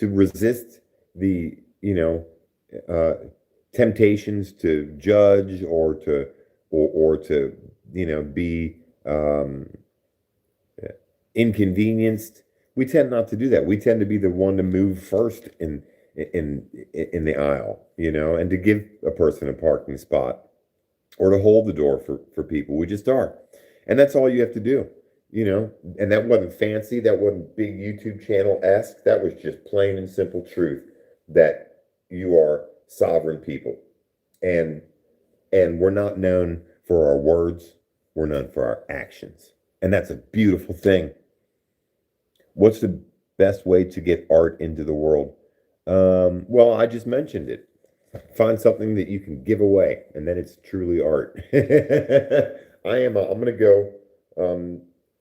resist the, temptations to judge or to be inconvenienced. We tend not to do that. We tend to be the one to move first in the aisle, and to give a person a parking spot or to hold the door for people. We just are. And that's all you have to do. and that wasn't fancy. That wasn't big YouTube channel-esque. That was just plain and simple truth that you are sovereign people. And we're not known for our words. We're known for our actions. And that's a beautiful thing. What's the best way to get art into the world? Well, I just mentioned it. Find something that you can give away, and then it's truly art. I'm gonna go.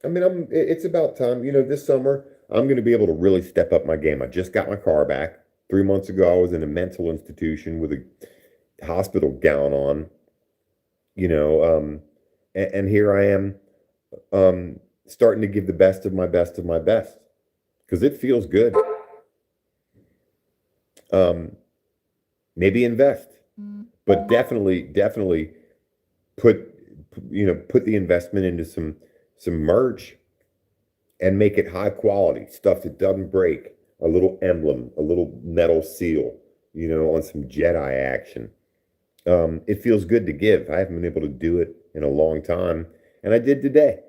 It's about time. This summer I'm gonna be able to really step up my game. I just got my car back. 3 months ago, I was in a mental institution with a hospital gown on. And here I am, starting to give the best of my best of my best, because it feels good. Maybe invest, but definitely put the investment into some merch and make it high quality stuff that doesn't break. A little emblem, a little metal seal, on some Jedi action. It feels good to give. I haven't been able to do it in a long time, and I did today.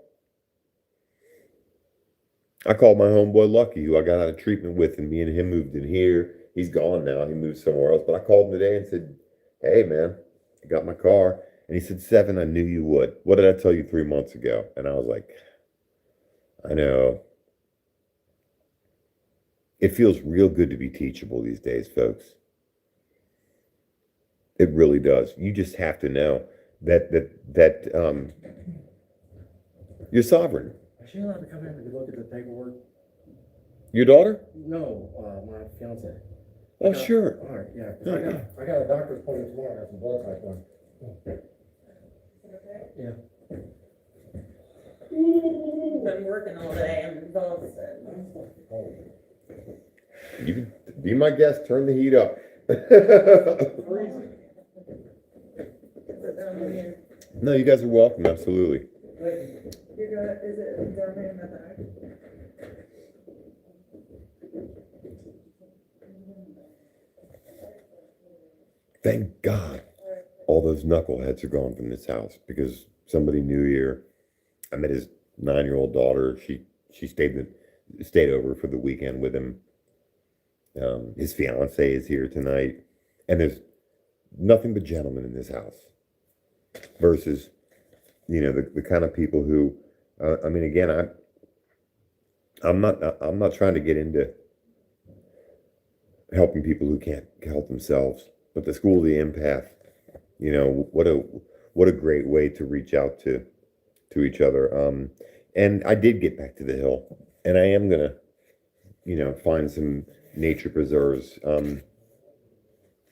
I called my homeboy Lucky, who I got out of treatment with, and me and him moved in here. He's gone now. He moved somewhere else. But I called him today and said, "Hey, man, I got my car." And he said, "Seven, I knew you would. What did I tell you 3 months ago?" And I was like, I know. It feels real good to be teachable these days, folks. It really does. You just have to know that you're sovereign. Is she allowed to come in and look at the paperwork? Your daughter? No, my fiance. Oh, sure. All right, yeah. 'Cause I got a doctor's appointment tomorrow. I got some blood type done. Yeah. Been working all day and exhausted. You can be my guest. Turn the heat up. Freezing. Is it down here? No, you guys are welcome. Absolutely. You're gonna, is it down here in the back? Thank God all those knuckleheads are gone from this house, because somebody new here. I met his 9-year-old daughter. She stayed over for the weekend with him. His fiance is here tonight, and there's nothing but gentlemen in this house. Versus, the kind of people who, again, I'm not trying to get into helping people who can't help themselves. But the school of the empath, what a great way to reach out to each other. And I did get back to the hill, and I am gonna, find some nature preserves. I'm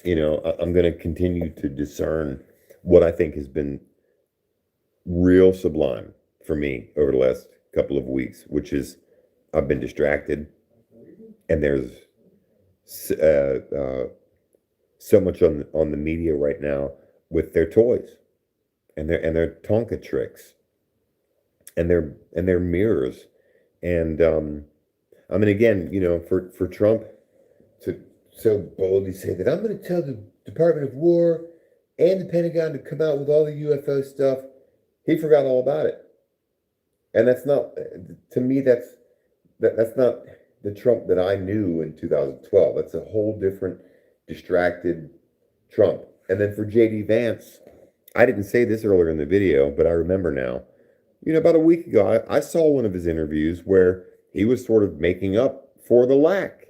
gonna continue to discern what I think has been real sublime for me over the last couple of weeks, which is I've been distracted, and there's so much on the media right now with their toys and their Tonka tricks and their mirrors. And again, for Trump to so boldly say that I'm going to tell the Department of War and the Pentagon to come out with all the UFO stuff, he forgot all about it. And that's not, to me, that's not the Trump that I knew in 2012. That's a whole different distracted Trump. And then for J.D. Vance, I didn't say this earlier in the video, but I remember now. About a week ago, I saw one of his interviews where he was sort of making up for the lack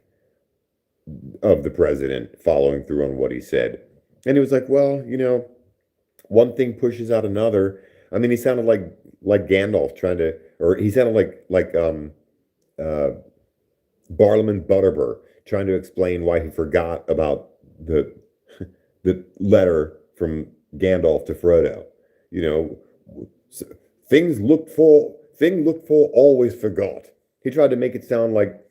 of the president following through on what he said. And he was like, well, one thing pushes out another. He sounded like Gandalf he sounded like Barlaman Butterbur trying to explain why he forgot about the letter from Gandalf to Frodo. Things looked for always forgot. He tried to make it sound like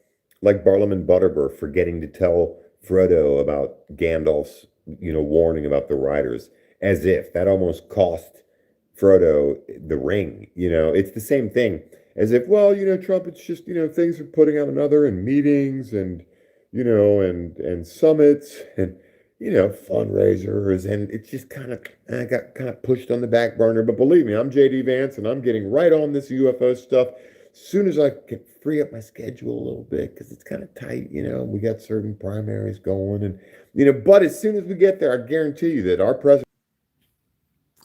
Barlaman Butterbur forgetting to tell Frodo about Gandalf's warning about the riders, as if that almost cost Frodo the ring. It's the same thing as if, well, Trump, it's just, things are putting out another in meetings and summits and fundraisers, and it's just got pushed on the back burner. But believe me, I'm JD Vance, and I'm getting right on this UFO stuff. soon as I can free up my schedule a little bit, because it's kind of tight, we got certain primaries going, and but as soon as we get there, I guarantee you that our president.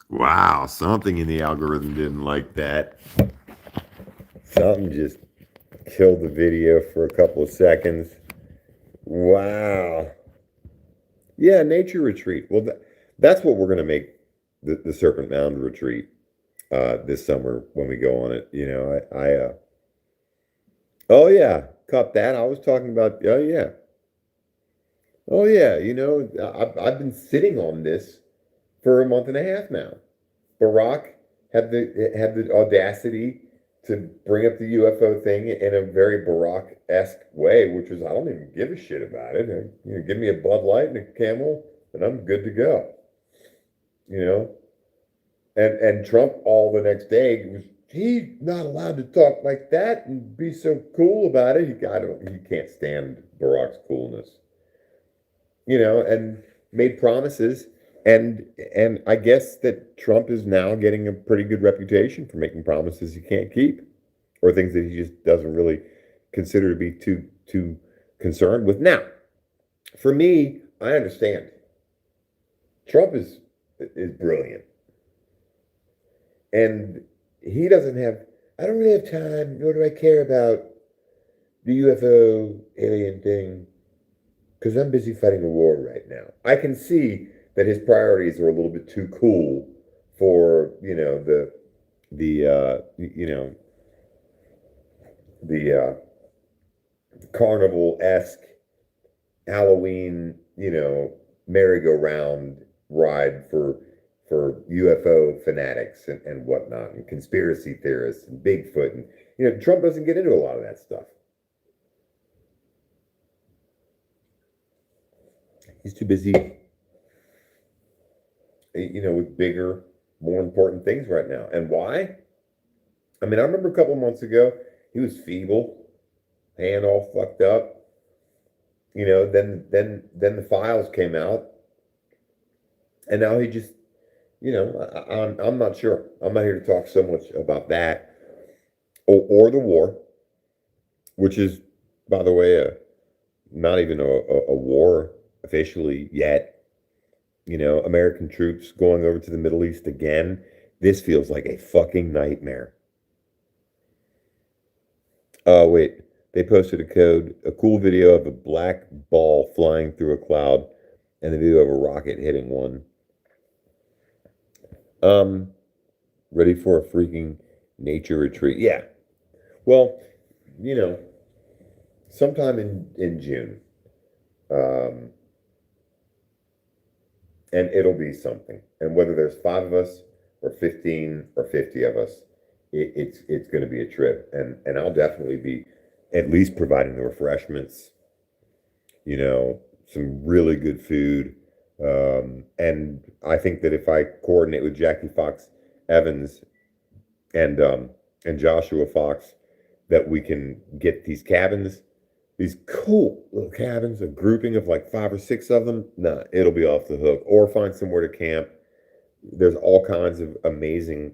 Wow, something in the algorithm didn't like that. Something just killed the video for a couple of seconds. Wow. Yeah, nature retreat. Well, that's what we're going to make the Serpent Mound retreat this summer when we go on it. Oh yeah, caught that. I was talking about. Oh yeah, oh yeah. I've been sitting on this for a month and a half now. Barack had the audacity to bring up the UFO thing in a very Barack-esque way, which was, I don't even give a shit about it. Give me a Bud Light and a Camel, and I'm good to go. And Trump all the next day he's not allowed to talk like that and be so cool about it. He can't stand Barack's coolness. And made promises. And I guess that Trump is now getting a pretty good reputation for making promises he can't keep, or things that he just doesn't really consider to be too concerned with. Now, for me, I understand. Trump is brilliant, and he doesn't have. I don't really have time, nor do I care about the UFO alien thing, because I'm busy fighting a war right now. I can see that his priorities are a little bit too cool for the carnival-esque Halloween merry-go-round ride for UFO fanatics and whatnot, and conspiracy theorists and Bigfoot, and Trump doesn't get into a lot of that stuff. He's too busy with bigger, more important things right now. And why? I mean, I remember a couple months ago, he was feeble, hand all fucked up. Then the files came out, and now he just, I'm not sure. I'm not here to talk so much about that or the war, which is, by the way, not even a war officially yet. American troops going over to the Middle East again. This feels like a fucking nightmare. Oh, wait. They posted a cool video of a black ball flying through a cloud and the video of a rocket hitting one. Ready for a freaking nature retreat. Yeah. Well, sometime in June. And it'll be something. And whether there's 5 of us or 15 or 50 of us, it's going to be a trip. And I'll definitely be at least providing the refreshments, some really good food. And I think that if I coordinate with Jackie Fox Evans and Joshua Fox, that we can get these cabins, these cool little cabins, a grouping of like 5 or 6 of them. Nah, it'll be off the hook. Or find somewhere to camp. There's all kinds of amazing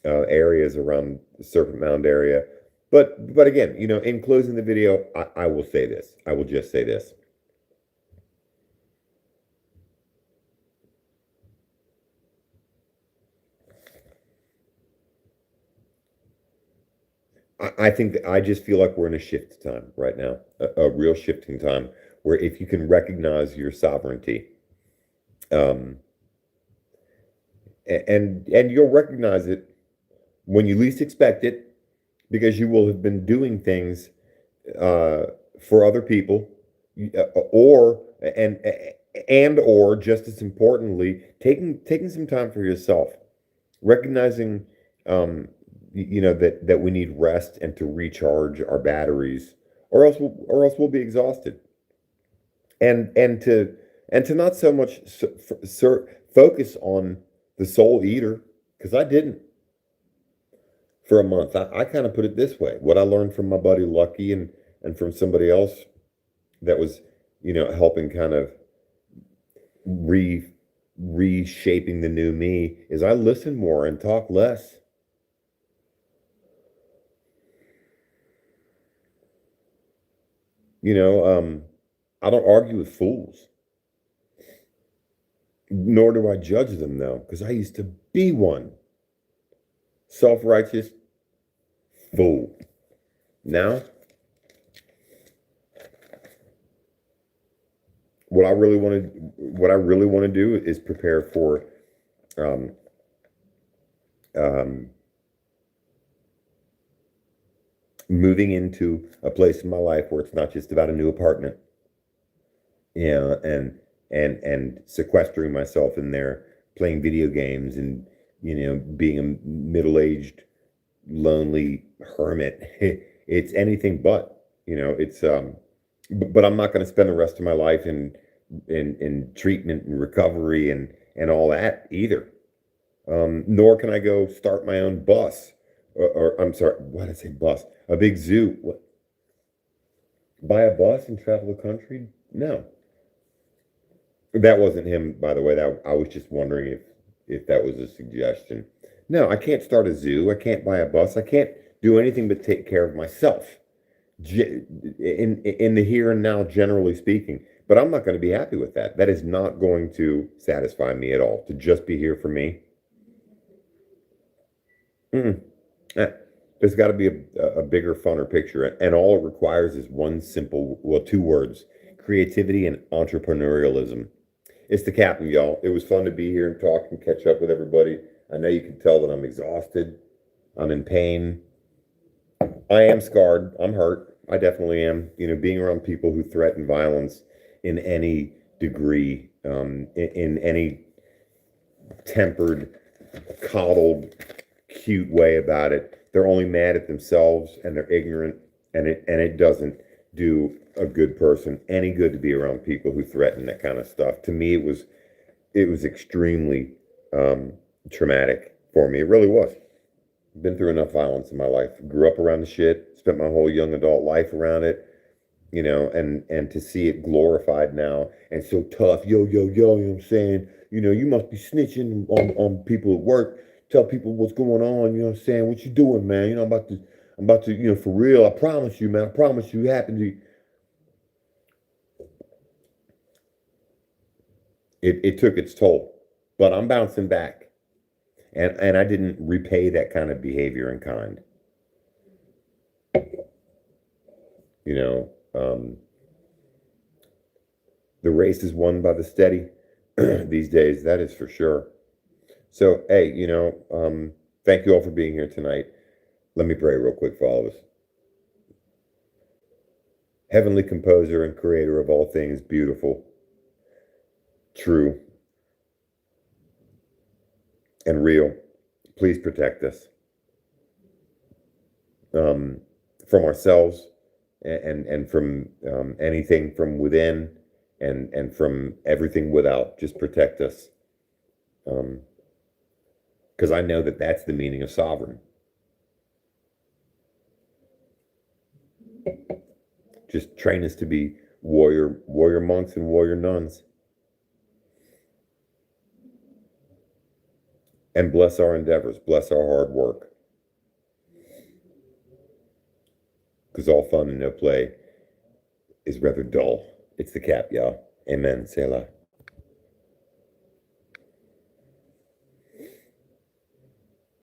areas around the Serpent Mound area. But again, in closing the video, I will say this. I will just say this. I think that I just feel like we're in a shift time right now, a real shifting time, where if you can recognize your sovereignty, and you'll recognize it when you least expect it, because you will have been doing things for other people, or just as importantly, taking some time for yourself, recognizing that we need rest and to recharge our batteries, or else we'll be exhausted, and to not so much focus on the soul eater, because I didn't for a month. I kind of put it this way: what I learned from my buddy Lucky and from somebody else that was helping kind of reshaping the new me, is I listen more and talk less. I don't argue with fools, nor do I judge them though, because I used to be one. Self-righteous fool. Now, what I really want to do is prepare for um, um, moving into a place in my life where it's not just about a new apartment, and sequestering myself in there, playing video games, and being a middle-aged, lonely hermit. It's anything but. But I'm not going to spend the rest of my life in treatment and recovery and all that either. Nor can I go start my own bus, or I'm sorry, why did I say bus? A big zoo. What? Buy a bus and travel the country? No. That wasn't him, by the way. That I was just wondering if that was a suggestion. No, I can't start a zoo. I can't buy a bus. I can't do anything but take care of myself. In the here and now, generally speaking. But I'm not going to be happy with that. That is not going to satisfy me at all. To just be here for me. There's got to be a bigger, funner picture. And all it requires is two words: creativity and entrepreneurialism. It's the captain, y'all. It was fun to be here and talk and catch up with everybody. I know you can tell that I'm exhausted. I'm in pain. I am scarred. I'm hurt. I definitely am. Being around people who threaten violence in any degree, in any tempered, coddled, cute way about it. They're only mad at themselves, and they're ignorant, and it doesn't do a good person any good to be around people who threaten that kind of stuff. To me, it was extremely traumatic for me. It really was. Been through enough violence in my life. Grew up around the shit. Spent my whole young adult life around it. And to see it glorified now and so tough. Yo, you know what I'm saying? You must be snitching on people at work. Tell people what's going on. You know what I'm saying? What you doing, man? I'm about to, for real. I promise you, man. I promise you, it happened to you. It took its toll, but I'm bouncing back. And I didn't repay that kind of behavior in kind. The race is won by the steady these days, that is for sure. So, hey, thank you all for being here tonight. Let me pray real quick for all of us. Heavenly composer and creator of all things beautiful, true, and real, please protect us from ourselves and from anything from within and from everything without. Just protect us, because I know that that's the meaning of sovereign. Just train us to be warrior monks and warrior nuns. And bless our endeavors, bless our hard work. Because all fun and no play is rather dull. It's the cap, y'all. Amen. Selah.